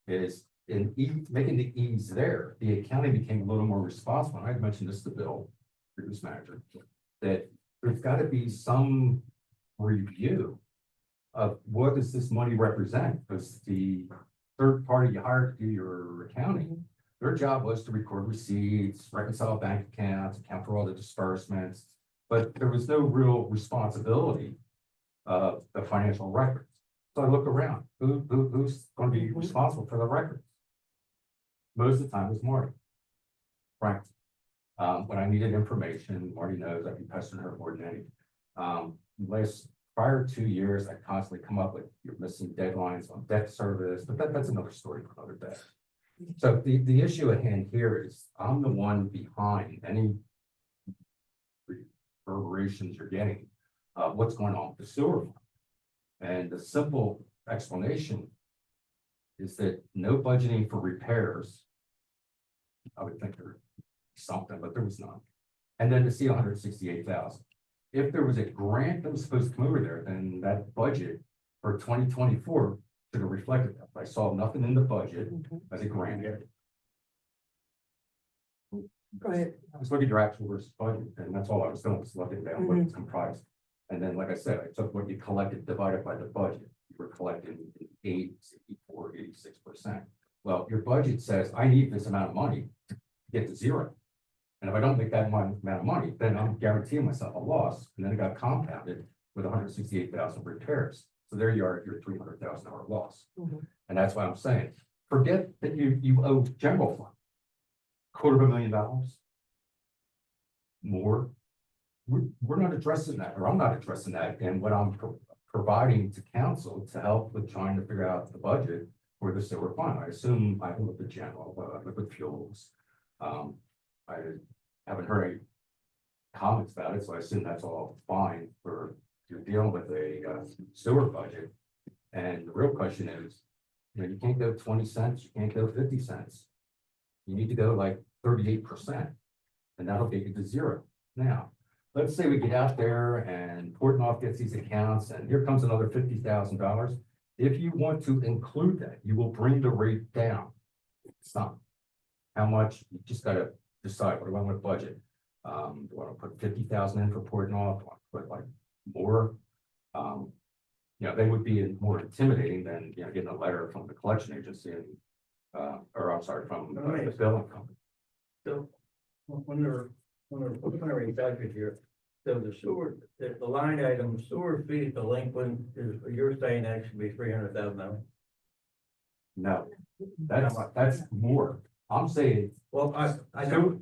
is making the ease there. The accounting became a little more responsible. I mentioned this to Bill, previous manager, that there's got to be some review of what does this money represent? Because the third party you hired to do your accounting, their job was to record receipts, reconcile bank accounts, account for all the disbursements, but there was no real responsibility of the financial records. So I look around, who's going to be responsible for the records? Most of the time it was Marty. Frank. When I needed information, Marty knows I'd be pestering her more than anything. Prior 2 years, I constantly come up with you're missing deadlines on debt service, but that's another story for another day. So the issue at hand here is I'm the one behind any reverberations you're getting of what's going on with the sewer fund. And the simple explanation is that no budgeting for repairs. I would think there'd be something, but there was none. And then to see 168,000. If there was a grant that was supposed to come over there, then that budget for 2024 should have reflected that. I saw nothing in the budget as a grant. Go ahead. I was looking at your actual versus budget, and that's all I was doing, was looking down what it's comprised. And then, like I said, I took what you collected, divided by the budget. You were collecting 84, 86%. Well, your budget says, I need this amount of money to get to zero. And if I don't make that amount of money, then I'm guaranteeing myself a loss. And then it got compounded with 168,000 repairs. So there you are at your $300,000 loss. And that's why I'm saying, forget that you owe general fund $250,000 more. We're not addressing that, or I'm not addressing that. And what I'm providing to council to help with trying to figure out the budget for the sewer fund. I assume I can look at general, look at fuels. I haven't heard any comments about it, so I assume that's all fine for you're dealing with a sewer budget. And the real question is, you can't go 20 cents, you can't go 50 cents. You need to go like 38%, and that'll get you to zero. Now, let's say we get out there and Portnoy gets these accounts, and here comes another $50,000. If you want to include that, you will bring the rate down some. How much? You just got to decide, what do I want to budget? Do I want to put 50,000 in for Portnoy? Do I want to put like more? They would be more intimidating than, getting a letter from the collection agency and, or I'm sorry, from the billing company. So when they're primary budget here, so the sewer, the line item sewer fee delinquent is, you're saying that should be $300,000? No, that's more. I'm saying. Well, I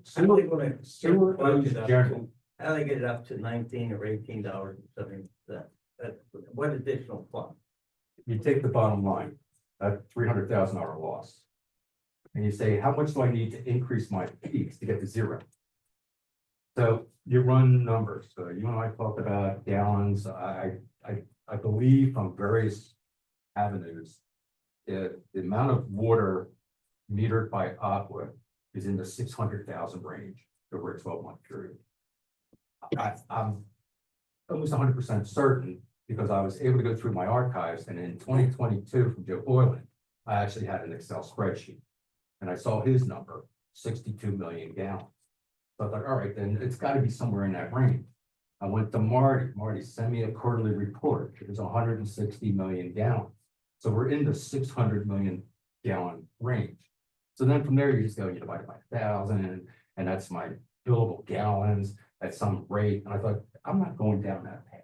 sewer don't. owes general how they get it up to $19 or $18 and something, that, what additional fund? You take the bottom line, a $300,000 loss. And you say, how much do I need to increase my peaks to get to zero? So you run numbers. So you and I talked about gallons. I believe from various avenues, the amount of water metered by Aqua is in the 600,000 range over a 12-month period. I'm almost 100% certain because I was able to go through my archives, and in 2022 from Joe Boylan, I actually had an Excel spreadsheet, and I saw his number, 62 million gallons. So I thought, all right, then it's got to be somewhere in that range. I went to Marty, sent me a quarterly report. It was 160 million gallons. So we're in the 600 million gallon range. So then from there, you just go, you divide it by 1,000, and that's my billable gallons at some rate. And I thought, I'm not going down that path.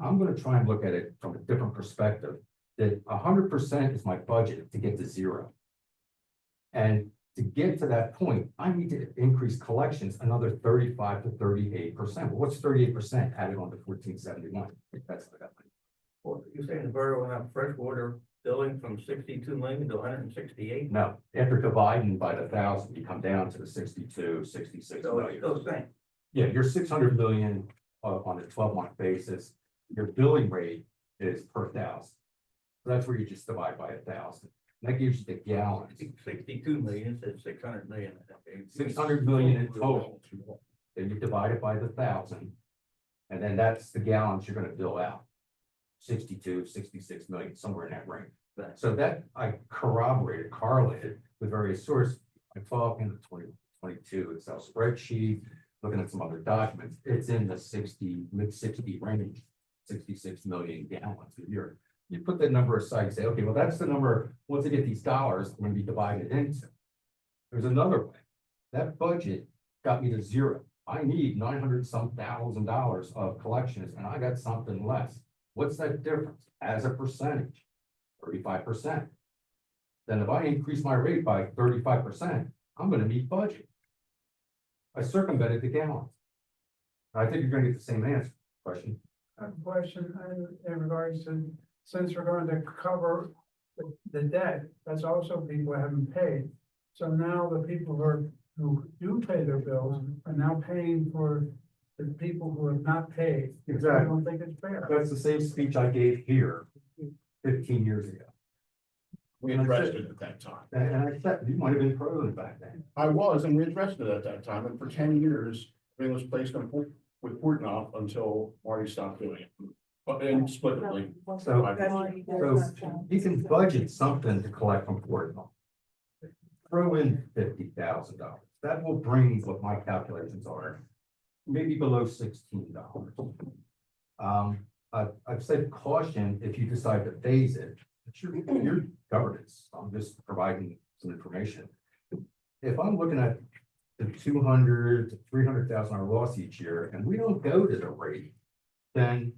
I'm going to try and look at it from a different perspective, that 100% is my budget to get to zero. And to get to that point, I need to increase collections another 35 to 38%. Well, what's 38% added on to 1471? That's what I got. Well, you're saying the borough went up freshwater billing from 62 million to 168? No, after dividing by the 1,000, you come down to the 62, 66 So it's million. still the same. Yeah, you're 600 million on a 12-month basis. Your billing rate is per 1,000. So that's where you just divide by 1,000. And that gives you the gallons. 62 million, said 600 million. I think. 600 million in total. Then you divide it by the 1,000. And then that's the gallons you're going to bill out. 62, 66 million, somewhere in that range. So that I correlated with various sources. I talked in the 2022 Excel spreadsheet, looking at some other documents. It's in the mid-60 range, 66 million gallons a year. You put that number aside and say, okay, well, that's the number, once I get these dollars, I'm going to be divided into. There's another way. That budget got me to zero. I need 900-some thousand dollars of collections, and I got something less. What's that difference? As a percentage, 35%. Then if I increase my rate by 35%, I'm going to meet budget. I circumvented the gallons. I think you're going to get the same answer. Question? I have a question in regards to, since we're going to cover the debt, that's also people who haven't paid. So now the people who do pay their bills are now paying for the people who have not paid. Exactly. I don't think it's fair. That's the same speech I gave here 15 years ago. We addressed it at that time. And I said, you might have been president back then. I was, and we addressed it at that time, and for 10 years, everything was placed on with Portnoy until Marty stopped doing it. But and split it like. So you can budget something to collect from Portnoy. Throw in $50,000. That will bring what my calculations are, maybe below $16. I've said caution if you decide to phase it. It's your governance. I'm just providing some information. If I'm looking at the 200 to 300,000 loss each year, and we don't go to the rate, then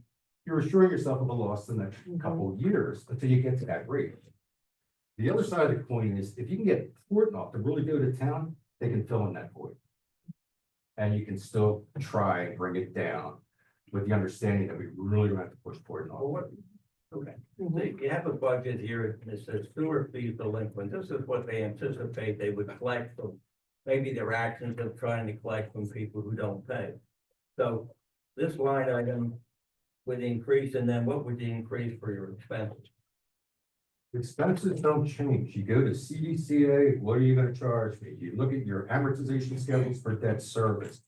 you're assuring yourself of a loss the next couple of years until you get to that rate. The other side of the coin is if you can get Portnoy to really go to town, they can fill in that void. And you can still try and bring it down with the understanding that we really don't have to push Portnoy. Okay, you have a budget here that says sewer fees delinquent. This is what they anticipate they would collect from, maybe their actions of trying to collect from people who don't pay. So this line item would increase, and then what would the increase for your expenses? Expenses don't change. You go to CDCA, what are you gonna charge me? You look at your amortization schedules for debt service.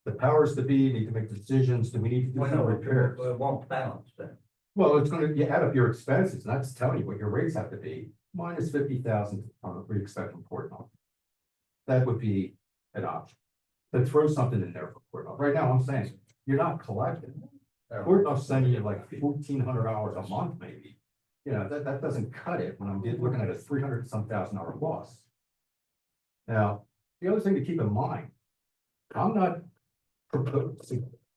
The powers to be need to make decisions. Do we need to do Well, some no, repairs? it won't balance then. Well, it's gonna, you add up your expenses, and that's telling you what your rates have to be, minus 50,000 we expect from Portnoy. That would be an option. To throw something in there for Portnoy. Right now, I'm saying, you're not collecting. Portnoy's sending you like $1,400 a month, maybe. You know, that doesn't cut it when I'm looking at a $300-some thousand loss. Now, the other thing to keep in mind, I'm not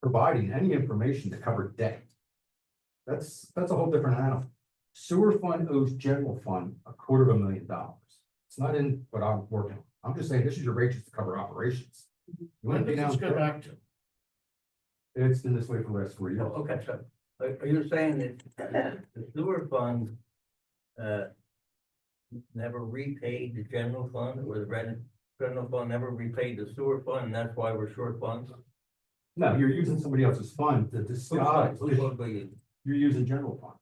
providing any information to cover debt. That's a whole different animal. Sewer fund owes general fund $250,000. It's not in what I'm working on. I'm just saying this is your rate just to cover operations. You want to be down? Let's go back to. It's been this way for the last 4 years. Okay, so are you saying that the sewer fund never repaid the general fund, or the general fund never repaid the sewer fund, and that's why we're short funds? No, you're using somebody else's fund to disguise, Who's fund we use? you're using general fund.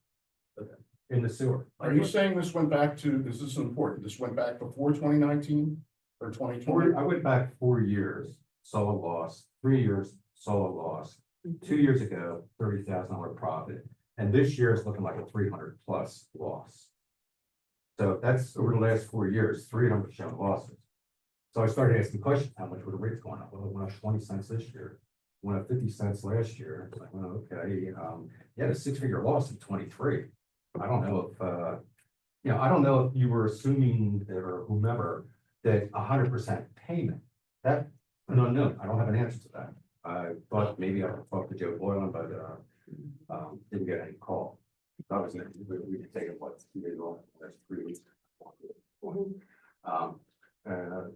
Okay. In the sewer. Are you saying this went back to, this is important, this went back before 2019 or 2020? I went back 4 years, saw a loss, 3 years, saw a loss. 2 years ago, $30,000 profit, and this year is looking like a 300 plus loss. So that's over the last 4 years, 300% losses. So I started asking questions, how much were the rates going up? Well, it went up 20 cents this year, went up 50 cents last year. It's like, well, okay, you had a 6-figure loss in 23. I don't know if, I don't know if you were assuming that, or whomever, that 100% payment, that, no, I don't have an answer to that. I thought maybe I could talk to Joe Boylan, but, didn't get any call. That was, we could take it, what, 2 days off, that's 3 weeks.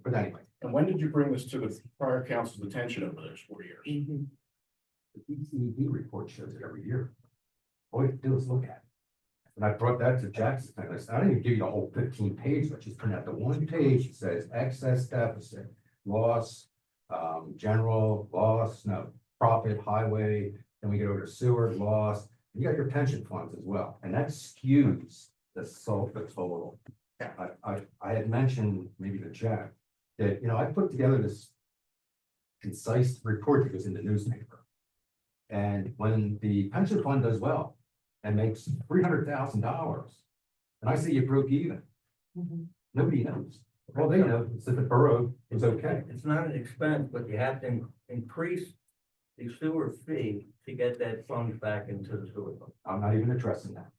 But anyway. And when did you bring this to the prior council's attention over those 4 years? The DCED report shows it every year. All you have to do is look at it. And I brought that to Jackson, and I said, I didn't even give you the whole 15 page, but just print out the one page that says excess deficit, loss, general, loss, no, profit, highway, then we get over to sewer, loss, you got your pension funds as well, and that skews the total. I had mentioned maybe to Jack that, I put together this concise report that goes in the newspaper. And when the pension fund does well and makes $300,000, and I say you broke even, nobody knows. All they know is that the borough is okay. It's not an expense, but you have to increase the sewer fee to get that fund back into the sewer fund. I'm not even addressing that.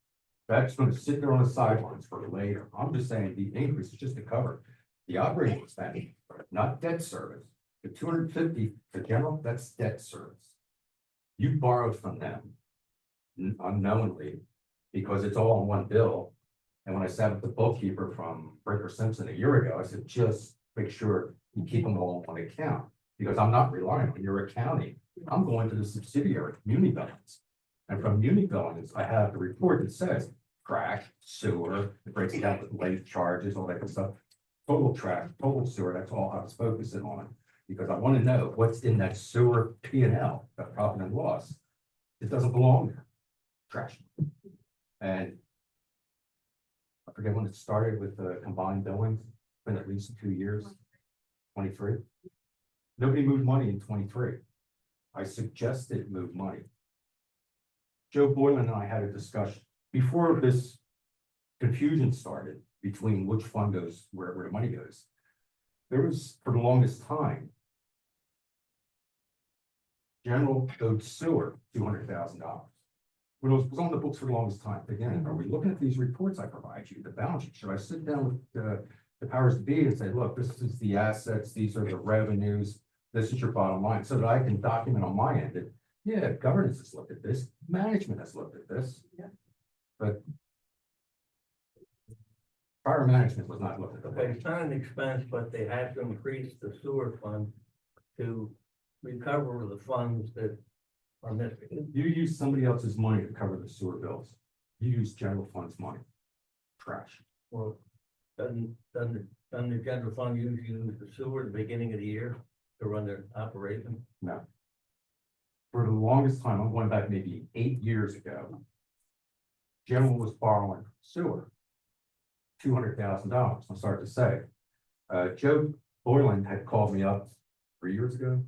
That's going to sit there on the sidelines for later. I'm just saying the increase is just to cover the operating expense, not debt service. The 250, the general, that's debt service. You borrowed from them unknowingly because it's all on one bill. And when I sat with the bookkeeper from Breaker Simpson a year ago, I said, just make sure you keep them all on account, because I'm not relying on your accounting. I'm going to the subsidiary, Muni Billings. And from Muni Billings, I have the report that says trash, sewer, it breaks it down with late charges, all that good stuff. Total trash, total sewer, that's all I was focusing on, because I want to know what's in that sewer P&L, that profit and loss. It doesn't belong there. Trash. And I forget when it started with the combined billings, it's been at least 2 years, 23. Nobody moved money in 23. I suggested move money. Joe Boylan and I had a discussion before this confusion started between which fund goes where the money goes. There was, for the longest time, general owed sewer $200,000. It was on the books for the longest time. Again, are we looking at these reports I provide you, the balance sheet? Should I sit down with the powers to be and say, look, this is the assets, these are the revenues, this is your bottom line, so that I can document on my end that, yeah, governance has looked at this, management has looked at this. Yeah. But prior management was not looking at Okay, the it's not an expense, but they have to increase the sewer fund to recover the funds that are missing. You use somebody else's money to cover the sewer bills. You use general fund's money. Trash. Well, doesn't the general fund usually use the sewer at the beginning of the year to run their operation? No. For the longest time, I'm going back maybe 8 years ago. General was borrowing sewer. $200,000. I'm sorry to say. Joe Boylan had called me up 3 years ago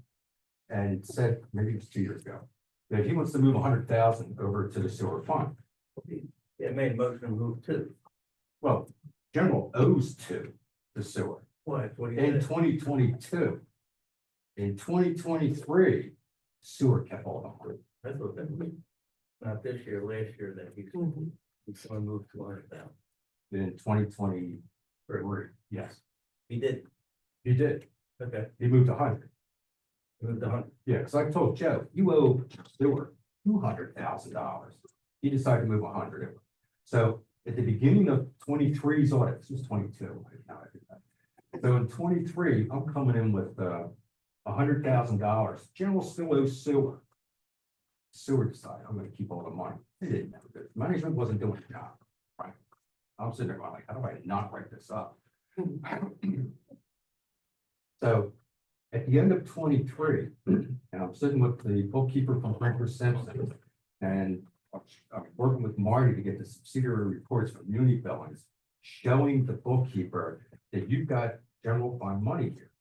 and said, maybe it was 2 years ago, that he wants to move 100,000 over to the sewer fund. It made a motion to move two. Well, general owes to the sewer. What do you In say? 2022. In 2023, sewer kept all the money. That's what that was. Not this year, last year that he's going to move 200,000. In 2023, yes, He did. he did. Okay. He moved 100. He moved 100. Yeah, because I told Joe, you owe sewer $200,000. He decided to move 100. So at the beginning of 23's audit, this was 22. Now I think that. So in 23, I'm coming in with $100,000. General still owes sewer. Sewer decided, I'm gonna keep all the money. They didn't know that. Management wasn't doing the job, right? I'm sitting there going like, how do I not write this up? So at the end of 23, and I'm sitting with the bookkeeper from Franklin Simpson, and I'm working with Marty to get the subsidiary reports from Muni billings, showing the bookkeeper that you've got general fund money here.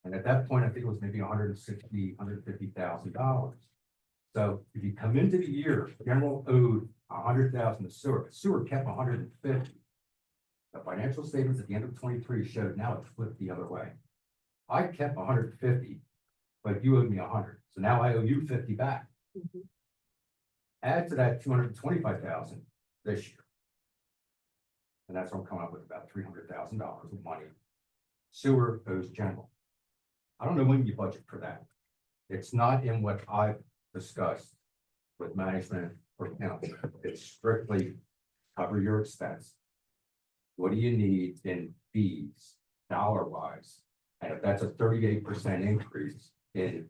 And at that point, I think it was maybe $150,000. So if you come into the year, general owed 100,000 to sewer, but sewer kept 150. The financial statements at the end of 23 showed now it flipped the other way. I kept 150, but you owed me 100. So now I owe you 50 back. Add to that 225,000 this year. And that's what I'm coming up with, about $300,000 of money. Sewer owes general. I don't know when you budget for that. It's not in what I've discussed with management or council. It's strictly cover your expense. What do you need in fees, dollar wise? And if that's a 38% increase in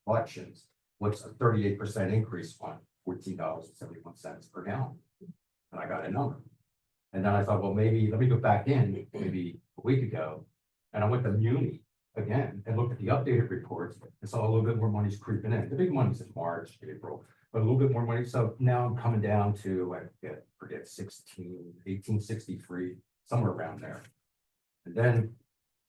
collections, what's a 38% increase on $14.71 per gallon? And I got a number. And then I thought, well, maybe let me go back in maybe a week ago. And I went to Muni again and looked at the updated reports and saw a little bit more money's creeping in. The big money's in March, April, but a little bit more money. So now I'm coming down to, I forget 1863, somewhere around there. And then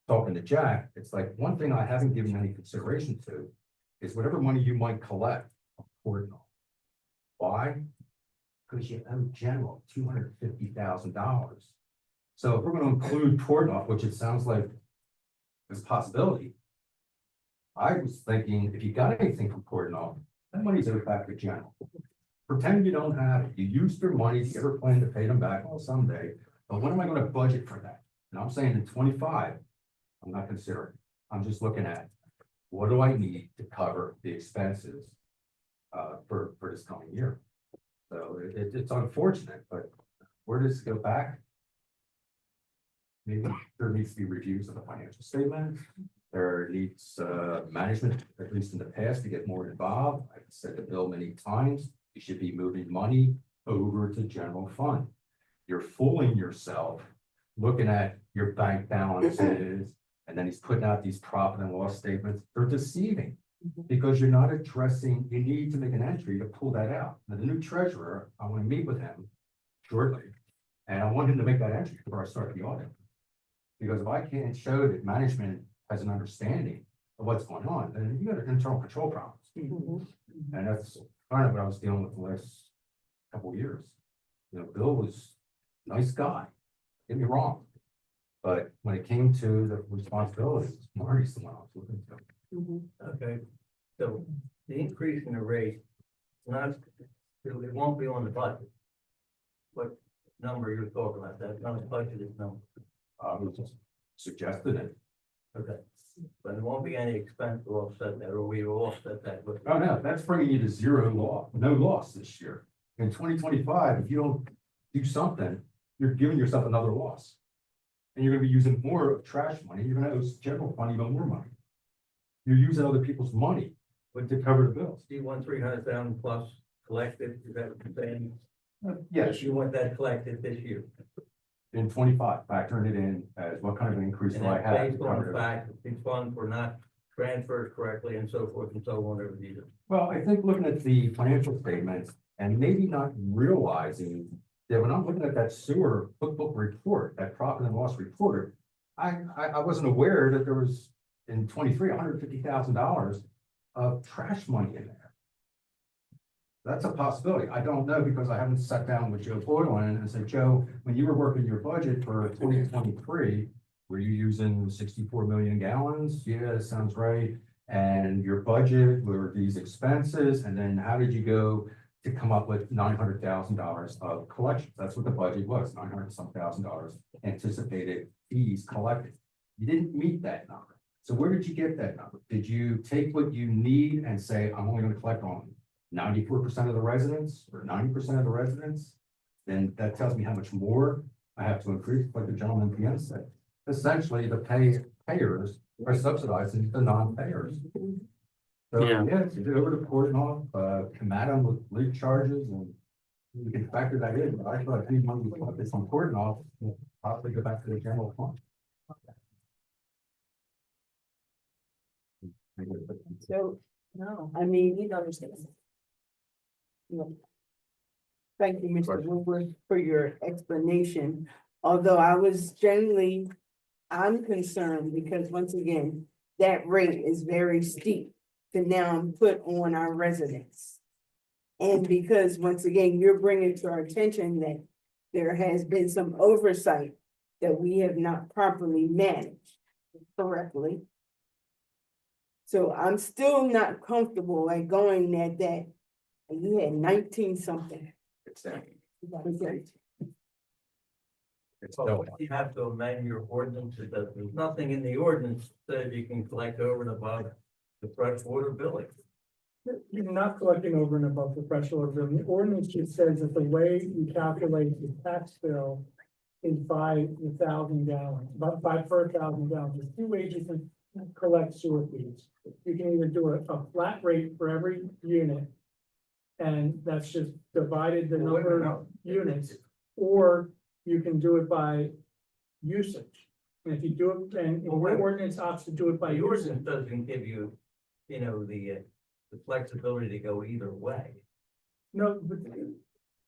talking to Jack, it's like one thing I haven't given any consideration to is whatever money you might collect from Morton. Why? Because you owe general $250,000. So if we're going to include Portnoy, which it sounds like is a possibility, I was thinking if you got anything from Portnoy, that money's owed back to general. Pretend you don't have it. You used their money. You ever plan to pay them back? Well, someday. But when am I going to budget for that? And I'm saying in 25, I'm not considering. I'm just looking at what do I need to cover the expenses for this coming year. So it's unfortunate, but where does it go back? Maybe there needs to be reviews of the financial statement. There needs management, at least in the past, to get more involved. I've said to Bill many times, you should be moving money over to general fund. You're fooling yourself looking at your bank balances, and then he's putting out these profit and loss statements. They're deceiving because you're not addressing, you need to make an entry to pull that out. Now, the new treasurer, I want to meet with him shortly, and I want him to make that entry before I start the audit. Because if I can't show that management has an understanding of what's going on, then you got internal control problems. And that's kind of what I was dealing with the last couple of years. You know, Bill was a nice guy, get me wrong. But when it came to the responsibilities, Marty's the one I was looking to. Okay, so the increase in the rate, not, it won't be on the budget. What number you're talking about, that's not a budgeted number. I was just suggesting it. Okay, but there won't be any expense to offset that, or we will offset that with. Oh, no, that's bringing you to no loss this year. In 2025, if you don't do something, you're giving yourself another loss. And you're gonna be using more of trash money. You're gonna owe general fund even more money. You're using other people's money to cover the bills. Do you want 300,000 plus collected, is that what you're saying? Yes, You want that collected this year? in 25, factoring it in as what kind of an increase And do I that's have? based on the fact that these funds were not transferred correctly and so forth and so on over the years. Well, I think looking at the financial statements and maybe not realizing that when I'm looking at that sewer cookbook report, that profit and loss report, I wasn't aware that there was in 23, $150,000 of trash money in there. That's a possibility. I don't know because I haven't sat down with Joe Boyle and said, Joe, when you were working your budget for 2023, were you using 64 million gallons? Yeah, that sounds right. And your budget were these expenses. And then how did you go to come up with $900,000 of collections? That's what the budget was, $900,000 anticipated fees collected. You didn't meet that number. So where did you get that number? Did you take what you need and say, I'm only going to collect on 94% of the residents or 90% of the residents? Then that tells me how much more I have to increase, like the gentleman at the end said. Essentially, the payers are subsidizing the non-payers. So, Yeah. yeah, to do over to Morton off, come at them with late charges and you can factor that in, but I thought any money we put this on Morton off, will probably go back to the general fund. So, No, I mean, you don't understand. thank you, Mr. Question. Woodward, for your explanation. Although I was generally, I'm concerned because once again, that rate is very steep to now put on our residents. And because once again, you're bringing to our attention that there has been some oversight that we have not properly managed correctly. So I'm still not comfortable at going at that, and you had 19 something. It's that. Okay. It's Well, double. you have to amend your ordinance, there's nothing in the ordinance that you can collect over and above the freshwater billing. You're not collecting over and above the threshold. The ordinance just says that the way you calculate the tax bill is by 1,000 gallons, about by per 1,000 gallons. There's two ways you can collect sewer fees. You can either do a flat rate for every unit, and that's just divided the number of units, or you can do it by usage. And if you do it, and the ordinance opts to do it by The usage. ordinance doesn't give you, the flexibility to go either way. No, but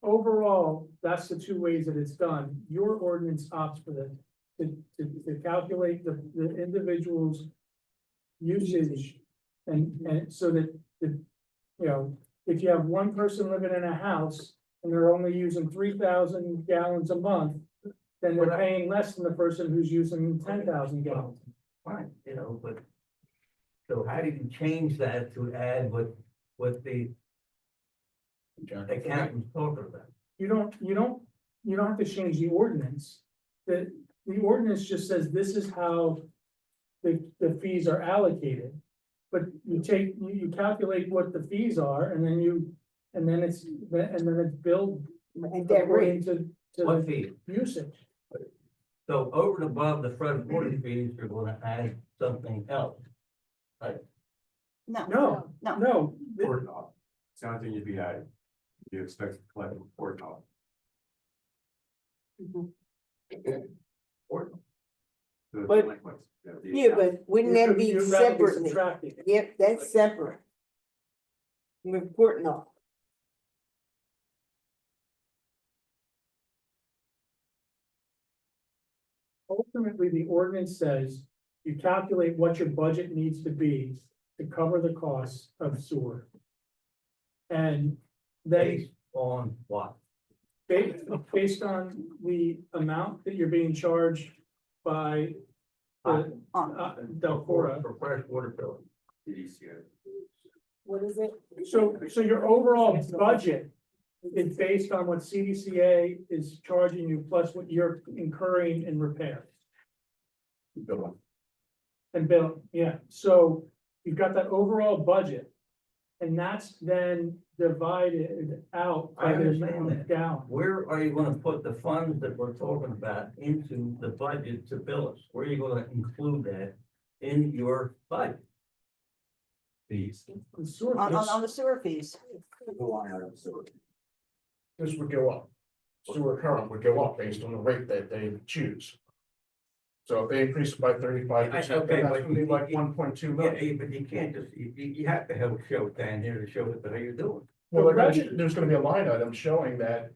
overall, that's the two ways that it's done. Your ordinance opts for to calculate the individual's usage. And so that, if you have one person living in a house and they're only using 3,000 gallons a month, then they're paying less than the person who's using 10,000 gallons. Fine, but. So how do you change that to add what the accountant's talking about? You don't have to change the ordinance. The ordinance just says this is how the fees are allocated. But you calculate what the fees are and then it's billed At that rate. according to What the fee? usage. So over and above the freshwater fees, you're gonna add something else. No. Morton off. It's the only thing you'd be adding. You expect to collect from Morton off. Morton. The But- delinquents, the Yeah, but wouldn't that be You'd rather separately? subtracting it. Yep, that's separate. Reporting off. Ultimately, the ordinance says you calculate what your budget needs to be to cover the costs of sewer. And then Based on what? based on the amount that you're being charged by Delcora. For freshwater billing. DCA. What is it? So your overall budget is based on what CDCA is charging you plus what you're incurring in repairs and bill, yeah. So you've got that overall budget. And that's then divided out I by the understand amount of that. gallons. Where are you gonna put the funds that we're talking about into the budget to bill us? Where are you gonna include that in your budget? Fees. The sewer On fees- the sewer fees. The line item, so This would go up. Sewer current would go up based on the rate that they choose. So if they increase it by 35%, Okay, that's but gonna be like 1.2 million. but you can't just, you have to have a show down here to show what how you're doing. Well, there's gonna be a line item showing that,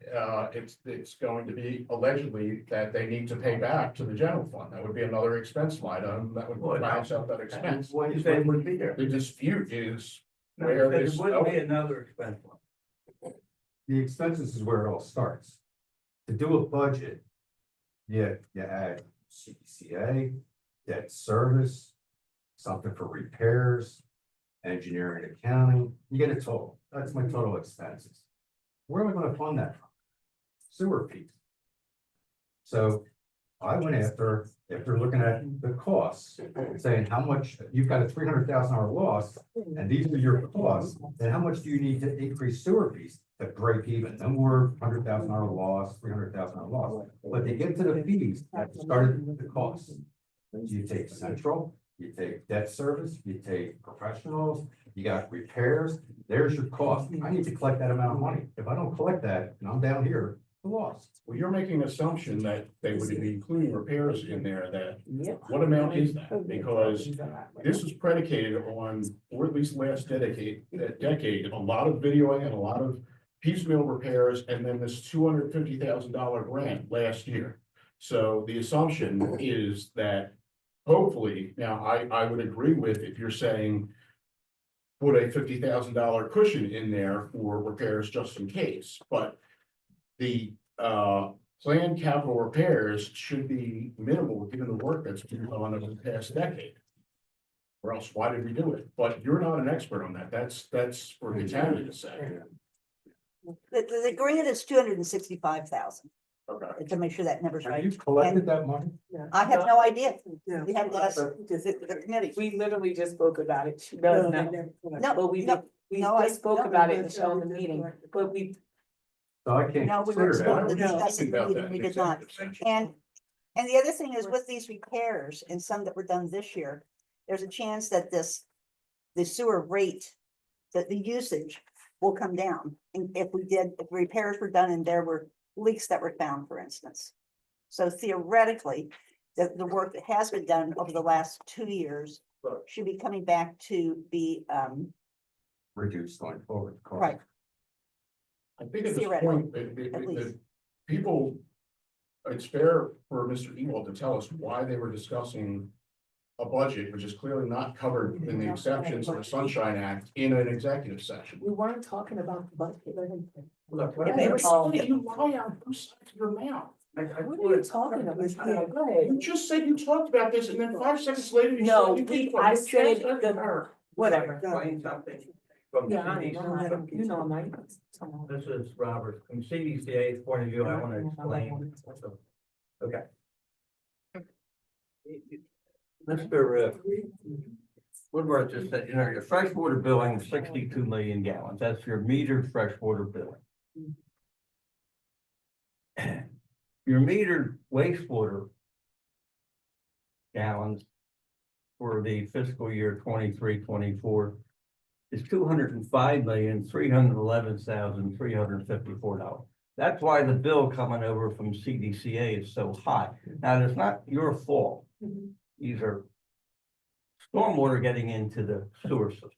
it's going to be allegedly that they need to pay back to the general fund. That would be another expense line item that would balance out that expense. What you said would be there. The dispute is No, where there this. wouldn't be another expense one. the expenses is where it all starts. To do a budget, you add CCA, debt service, something for repairs, engineering and accounting, you get a total. That's my total expenses. Where am I gonna fund that from? Sewer fees. So I went after looking at the costs, saying how much, you've got a $300,000 loss, and these are your costs, then how much do you need to increase sewer fees to break even? No more $100,000 loss, $300,000 loss, but to get to the fees, that started the costs. You take central, you take debt service, you take professionals, you got repairs, there's your cost. I need to collect that amount of money. If I don't collect that, and I'm down here, I'm lost. Well, you're making an assumption that they would be including repairs in there, that, what amount is that? Because this was predicated on, or at least last decade, a lot of videoing and a lot of piecemeal repairs, and then this $250,000 grant last year. So the assumption is that hopefully, now I would agree with if you're saying put a $50,000 cushion in there for repairs just in case, but the planned capital repairs should be minimal given the work that's been done over the past decade. Or else why did we do it? But you're not an expert on that. That's for the county to say. The grant is 265,000, Okay. to make sure that number's Have right. you collected that money? I have no idea. Yeah. We haven't asked the committee. We literally just spoke about it. She does know. No, But we, no, we no, I- just spoke no, about it in the show in the meeting, but we, So I can't No, we were consider supposed to that. discuss it in the meeting, we did not. And the other thing is with these repairs and some that were done this year, there's a chance that the sewer rate, that the usage will come down. And if repairs were done and there were leaks that were found, for instance. So theoretically, the work that has been done over the last 2 years should be coming back to be, Reduced going forward. the cost. right. I think at this Theoretically, point, at least. people, it's fair for Mr. Ewald to tell us why they were discussing a budget, which is clearly not covered in the exceptions of the Sunshine Act in an executive session. we weren't talking about the budget. Look, Yeah, they were saying- you lie out of both sides of your mouth. What are you talking about? Go ahead. You just said you talked about this and then 5 seconds later you No, said you did. I said the, Her. whatever. Explain something from the Yeah, I CDC. know, you know, Mike. This is Robert, from CDCA's point of view, I want to explain. Okay. Mr. Woodworth just said, your freshwater billing is 62 million gallons. That's your metered freshwater billing. Your metered wastewater gallons for the fiscal year 23-24 is $205,311,354. That's why the bill coming over from CDCA is so high. Now, it's not your fault. These are stormwater getting into the sewer system,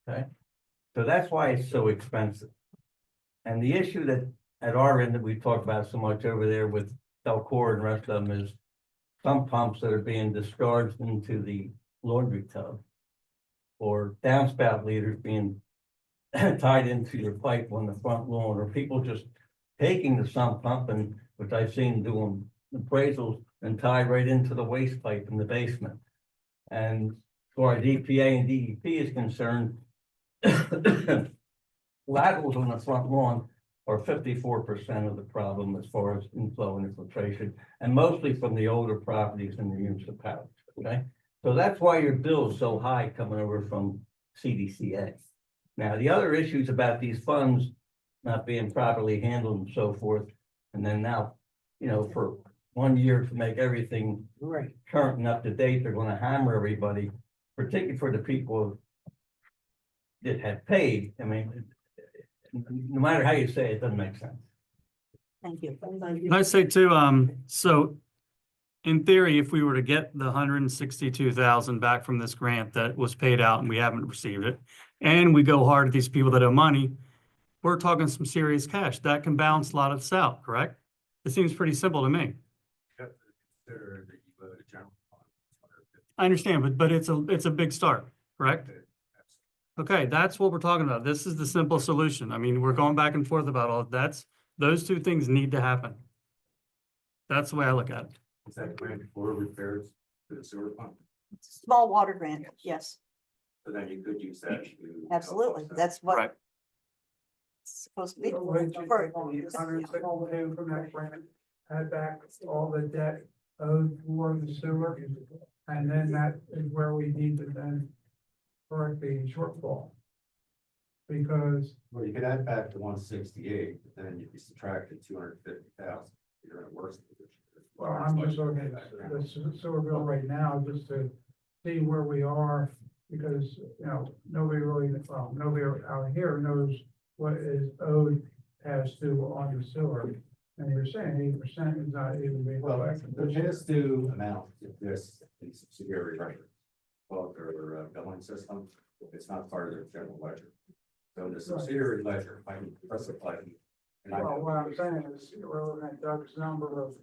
okay? So that's why it's so expensive. And the issue that at our end that we talked about so much over there with Delcor and the rest of them is some pumps that are being discharged into the laundry tub or downspout leaders being tied into your pipe on the front lawn, or people just taking the sump pump, and which I've seen doing appraisals, and tied right into the waste pipe in the basement. And as far as EPA and DEP is concerned, laterals on the front lawn are 54% of the problem as far as inflow and infiltration, and mostly from the older properties in the municipalities, okay? So that's why your bill is so high coming over from CDCA. Now, the other issues about these funds not being properly handled and so forth, and then now, you know, for 1 year to make everything current and up to date, they're gonna hammer everybody, particularly for the people that have paid. I mean, no matter how you say it, it doesn't make sense. Thank you. Can I say too, so in theory, if we were to get the 162,000 back from this grant that was paid out and we haven't received it, and we go hard at these people that owe money, we're talking some serious cash. That can balance a lot of this out, correct? It seems pretty simple to me. Consider that you go to general fund. I understand, but it's a big start, correct? Okay, that's what we're talking about. This is the simple solution. I mean, we're going back and forth about all those two things need to happen. That's the way I look at it. Is that grant for repairs to the sewer pump? Small water grant, yes, So then you could use that to. help absolutely. offset. That's what Right. it's supposed to be. $162 from that grant, add back all the debt owed for the sewer, and then that is where we need to then correct the shortfall. Because, Well, you could add back to 168, but then you'd be subtracting 250,000. You're in a worse position. well, I'm just looking at the sewer bill right now, just to see where we are, because, nobody really, well, nobody out here knows what is owed as to on the sewer. And you're saying 8% is not even being Well, collected. the past due amount, if there's a subsidiary ledger, well, their billing system, it's not part of their general ledger. So the subsidiary ledger, I can press a button. And I Well, what know, I'm saying is, we're looking at Doug's number of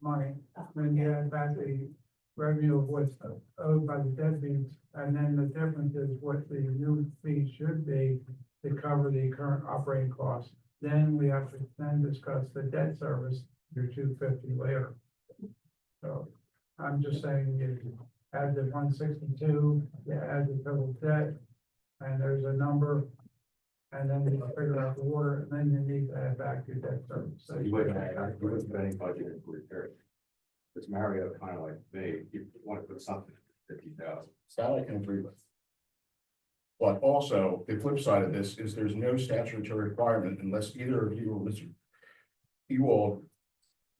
money, then you add back the revenue of what's owed by the deadbeats, and then the difference is what the new fee should be to cover the current operating costs. Then we have to then discuss the debt service, your 250 later. So I'm just saying, you add the 162, you add the total debt, and there's a number. And then you figure out the water, and then you need to add back your debt service. so you wouldn't have any budget for repair. Because Mario, kind of like me, you want to put something at 50,000. That I can agree with. But also, the flip side of this is there's no statutory requirement unless either of you or Mr. You all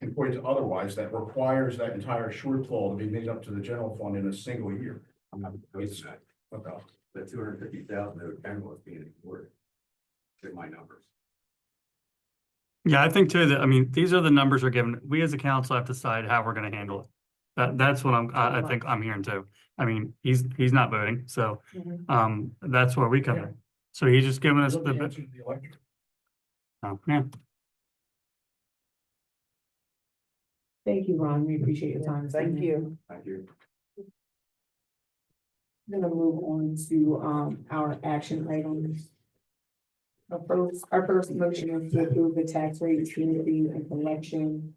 can point to otherwise that requires that entire shortfall to be made up to the general fund in a single year. I'm not opposed to that. Okay. The 250,000 that would general is being ignored. In my numbers. Yeah, I think too that, I mean, these are the numbers we're given. We as a council have to decide how we're gonna handle it. That's what I think I'm hearing too. I mean, he's not voting, so, that's where we come in. So he's just giving us Look at the the, answer to the electric. yeah. Thank you, Ron. We appreciate your time. Thank you. Thank you. I'm gonna move on to, our action items. Our first motion is to approve the tax rate, community and collection,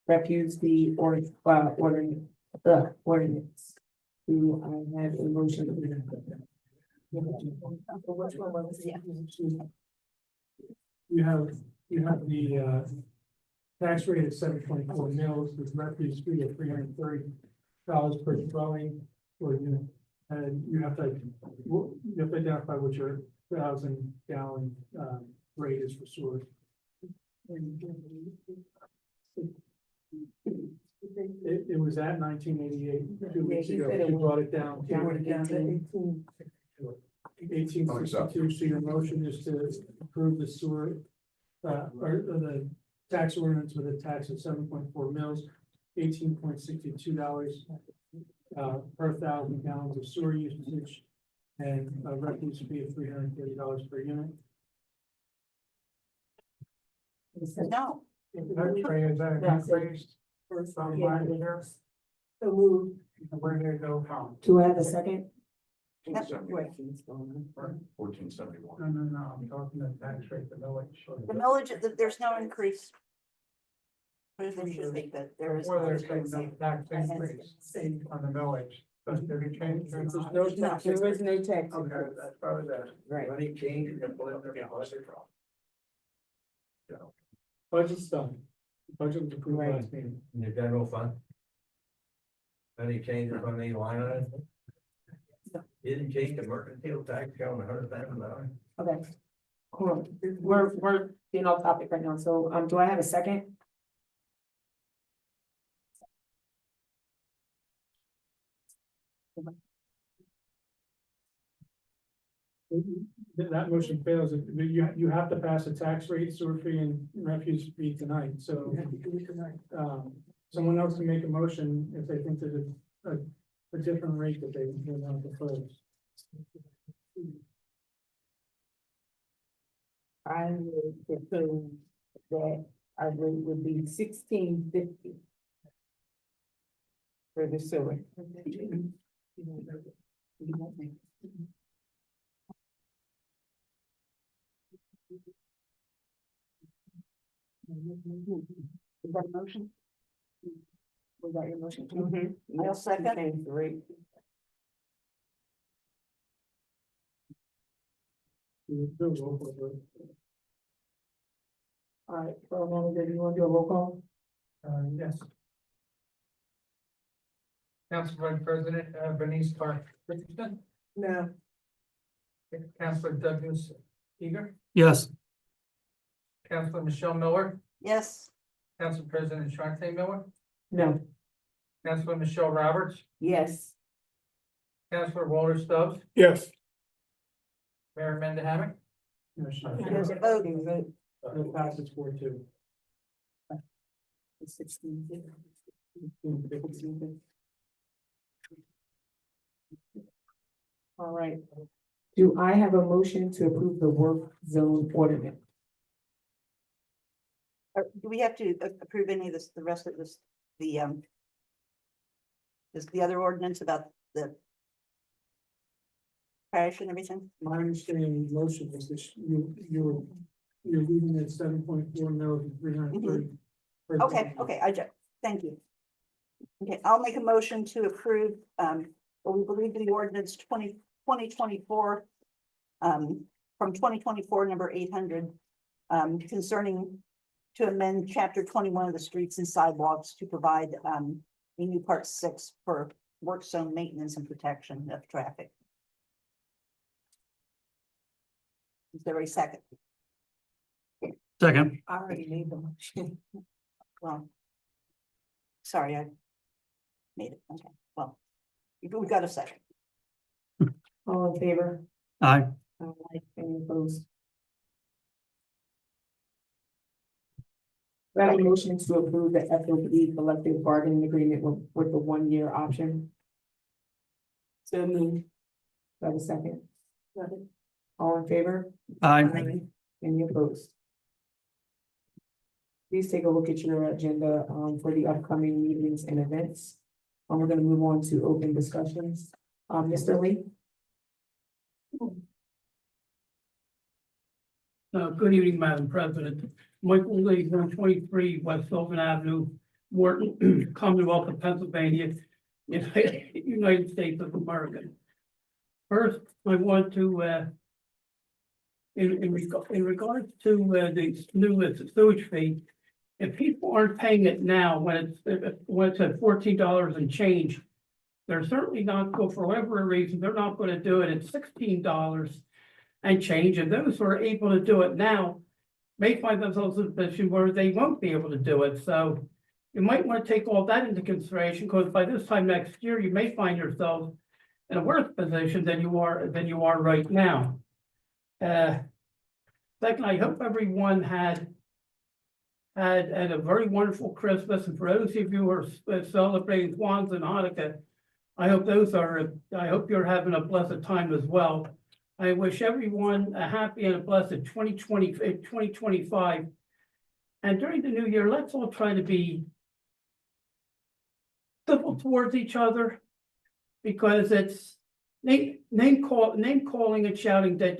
refuse fee or, ordinance. Do I have a motion? You have the tax rate at 7.4 mils, with refuse fee of $330 per dwelling or unit. And you have to identify what your 1,000 gallon rate is for sewer. It was at 1988 2 weeks ago. You brought it down. You brought it down to 1862. So your motion is to approve the sewer or the tax ordinance with a tax of 7.4 mils, $18.62 per 1,000 gallons of sewer usage, and a refuse fee of $330 per unit. No, Is that increased? From my years? So move. Where did it go from? Do I have a second? 1471. No, I'm talking the tax rate, the millage. the millage, there's no increase. What do you think that there is? Well, there's been no tax increase on the millage. Does there be change? There is no tax. Okay, that's probably that. Right. Any change in the political budget? Budget's done. Budget was approved Right. last meeting. In the general fund? Any changes on any line item? You didn't change the mercantile tax going $100,000. Okay. Cool. We're being off topic right now, so, do I have a second? That motion fails. You have to pass a tax rate, sewer fee and refuse fee tonight, so. Someone else can make a motion if they think there's a different rate that they want to propose. I would propose that our rate would be $16.50 for the sewer. Is that a motion? Was that your motion? I'll second. Great. All right, Borough Manager, do you want to do a roll call? Yes. Council Vice President, Bernice Clark Richardson, No. Councilor Douglas Eager, Yes. Councilor Michelle Miller, Yes, Council President Shante Miller, No. Councilor Michelle Roberts, Yes. Councilor Walter Stubbs, Yes. Mayor Mendahammer. There's a vote. Passes 4-2. All right. Do I have a motion to approve the work zone ordinance? Do we have to approve any of this, the rest of this, is the other ordinance about the trash and everything? My understanding of motion was this, you're leaving at 7.4 mils and 330. Okay, thank you. Okay, I'll make a motion to approve, what we believe to be ordinance 2024, from 2024, number 800, concerning to amend chapter 21 of the streets and sidewalks to provide, a new part 6 for work zone maintenance and protection of traffic. Is there a second? Second. I already made the motion. Well, sorry, I made it. Okay, well, we got a second. All in favor? Aye. Any opposed? Do I have a motion to approve the FOP collective bargaining agreement with the 1-year option? So moved. Do I have a second? All in favor? Aye. Any opposed? Please take a look at your agenda for the upcoming meetings and events. We're gonna move on to open discussions. Mr. Lee? Good evening, Madam President. Michael Lee, 123 West Sylvan Avenue, Morton, Commonwealth of Pennsylvania, United States of America. First, I want to, in regards to the new sewage fee, if people aren't paying it now, when it's at $14 and change, they're certainly not go for whatever reason, they're not going to do it at $16 and change. And those who are able to do it now may find themselves in a position where they won't be able to do it. So you might want to take all that into consideration, because by this time next year, you may find yourself in a worse position than you are right now. Second, I hope everyone had a very wonderful Christmas, and for those of you who are celebrating Kwanzaa and Hanukkah, I hope you're having a blessed time as well. I wish everyone a happy and a blessed 2025. And during the new year, let's all try to be civil towards each other, because it's name calling and shouting that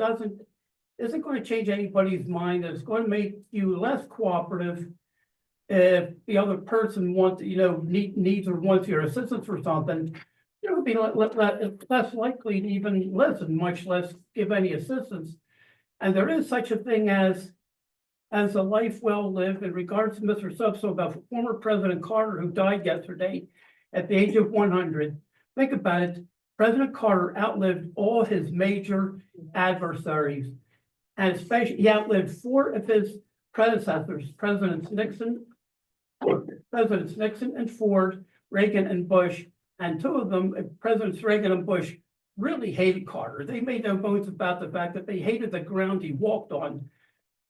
isn't going to change anybody's mind. It's going to make you less cooperative if the other person needs or wants your assistance for something. You'll be less likely to even listen, much less give any assistance. And there is such a thing as a life well lived. In regards to Mr. Subso, about former President Carter, who died yesterday at the age of 100. Think about it. President Carter outlived all his major adversaries. And especially, he outlived 4 of his predecessors, Presidents Nixon and Ford, Reagan and Bush. And 2 of them, Presidents Reagan and Bush, really hated Carter. They made no bones about the fact that they hated the ground he walked on.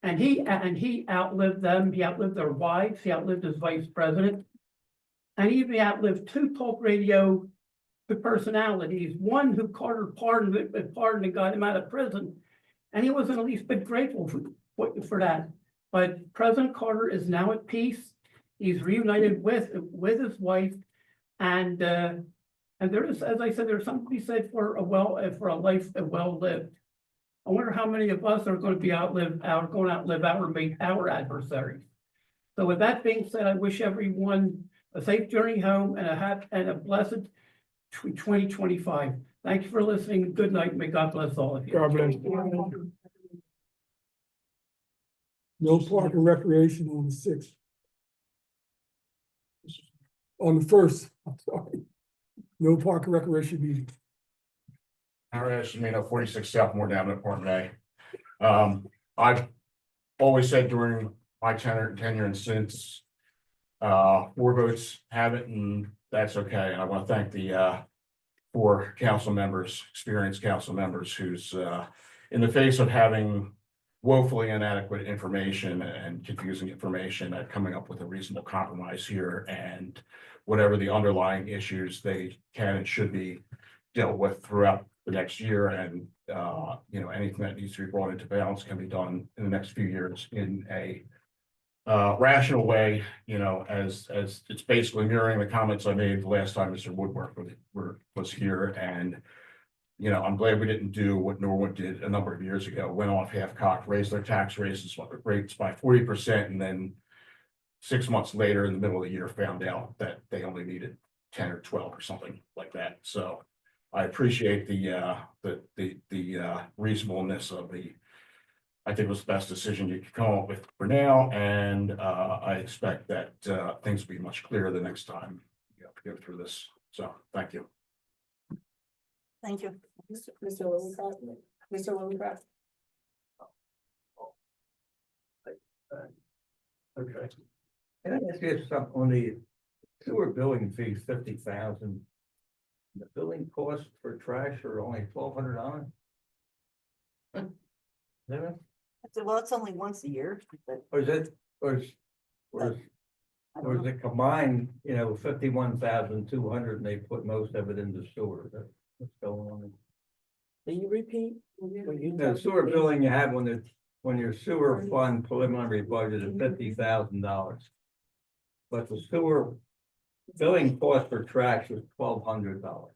And he outlived them. He outlived their wives. He outlived his vice president. And he even outlived 2 talk radio personalities. One who Carter pardoned and got him out of prison. And he wasn't at least bit grateful for that. But President Carter is now at peace. He's reunited with his wife. And there is, as I said, there's something to be said for a life well lived. I wonder how many of us are going to outlive our adversaries. So with that being said, I wish everyone a safe journey home and a blessed 2025. Thank you for listening. Good night. May God bless all of you. God bless. No park and recreation on the 6th. On the 1st, I'm sorry. No park and recreation meeting. Harris, you may know 46 South Morton Avenue, Port May. I've always said during my tenure and since 4 votes have it, and that's okay. And I want to thank the for council members, experienced council members who's, in the face of having woefully inadequate information and confusing information, at coming up with a reasonable compromise here, and whatever the underlying issues they can and should be dealt with throughout the next year, and anything that needs to be brought into balance can be done in the next few years in a rational way, as it's basically mirroring the comments I made the last time Mr. Woodworth was here. And I'm glad we didn't do what Norwood did a number of years ago, went off half-cocked, raised their tax rates by 40%, and then 6 months later, in the middle of the year, found out that they only needed 10 or 12 or something like that. So I appreciate the reasonableness of I think it was the best decision you could come up with for now, and I expect that things will be much clearer the next time you have to go through this. So, thank you. Thank you. Mr. Lillicrop, Mr. Lillicrop. Okay. Can I ask you something on the sewer billing fee, 50,000? The billing cost for trash are only $1,200? Yeah, Well, it's only once a year, but or is it, or is it combined, 51,200, and they put most of it into sewer? What's going on? Can you repeat? The sewer billing you have when your sewer fund preliminary budget is $50,000. But the sewer billing cost for trash was $1,200.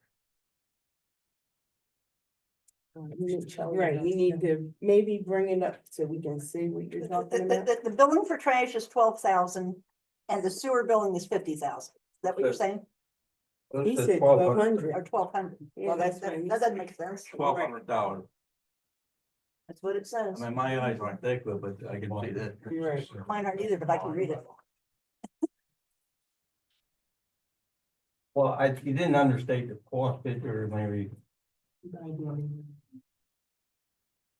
Right, we need to maybe bring it up so we can see what you're talking about. the billing for trash is 12,000 and the sewer billing is 50,000. Is that what you're saying? He said 1,200. Or 1,200? Yeah, Well, that's that what he doesn't make sense. $1,200. That's what it says. I mean, my eyes aren't that good, but I can see that. Right. Mine aren't either, but I can read it. Well, you didn't understate the cost, did you, or maybe?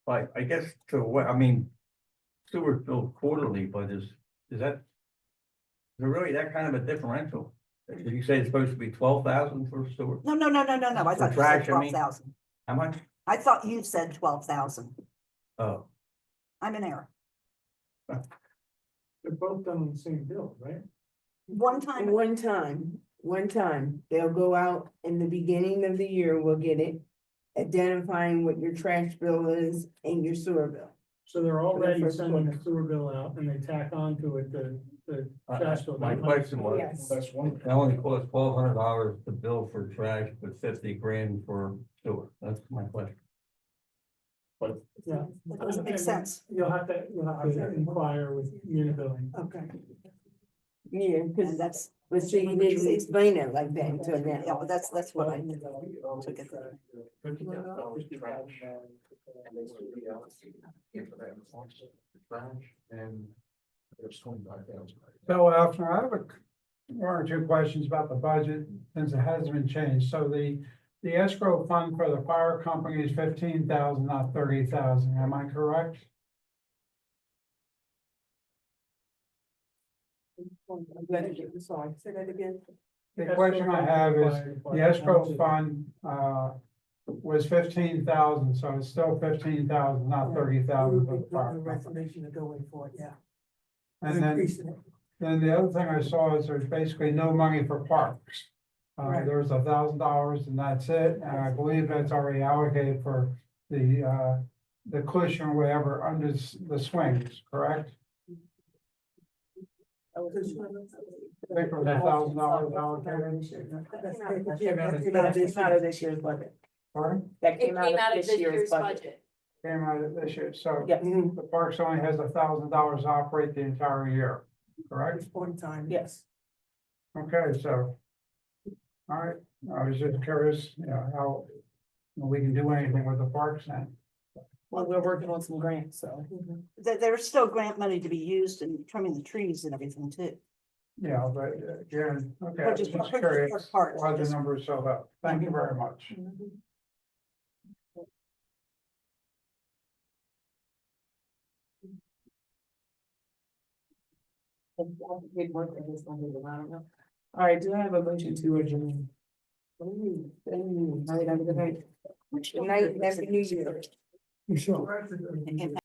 Like, I guess to what, sewer billed quarterly, but is there really that kind of a differential? Did you say it's supposed to be 12,000 for sewer? No. I thought you trash, said I mean? 12,000. How much? I thought you said 12,000. Oh, I'm in error. They're both done on the same bill, right? One time. One time, they'll go out in the beginning of the year, we'll get it, identifying what your trash bill is and your sewer bill. So they're already sending a sewer bill out and they tack on to it the trash bill. my question was, Yes. That's one. it only costs $1,200 to bill for trash, but 50 grand for sewer. That's my question. But, yeah. That doesn't make sense. You'll have to inquire with Unibilling. Okay. Yeah, And because that's, but see, you didn't explain it like that until yeah, now. but that's what I took it. And there's 25,000. So, Alfred, I have one or two questions about the budget, since it hasn't been changed. So the escrow fund for the fire company is 15,000, not 30,000. Am I correct? Sorry, say that again. The question I have is, the escrow fund, was 15,000, so it's still 15,000, not 30,000 for the fire company. To go in for it, yeah. And then the other thing I saw is there's basically no money for parks. Right. There's $1,000 and that's it, and I believe that's already allocated for the cushion or whatever under the swings, correct? I think it was $1,000 allocated. It's not of this year's budget. Pardon? That came out of this year's budget. Came out of this year, so Yeah. the parks only has $1,000 to operate the entire year, correct? One time. Yes. Okay, so. All right, I was just curious, how we can do anything with the parks then. Well, we're working on some grants, so. There's still grant money to be used in trimming the trees and everything too. Yeah, but again, okay, I was Just just for curious parks, why the just- number is so low. Thank you very much. All right, do I have a motion to adjourn? Good night, happy new year. So.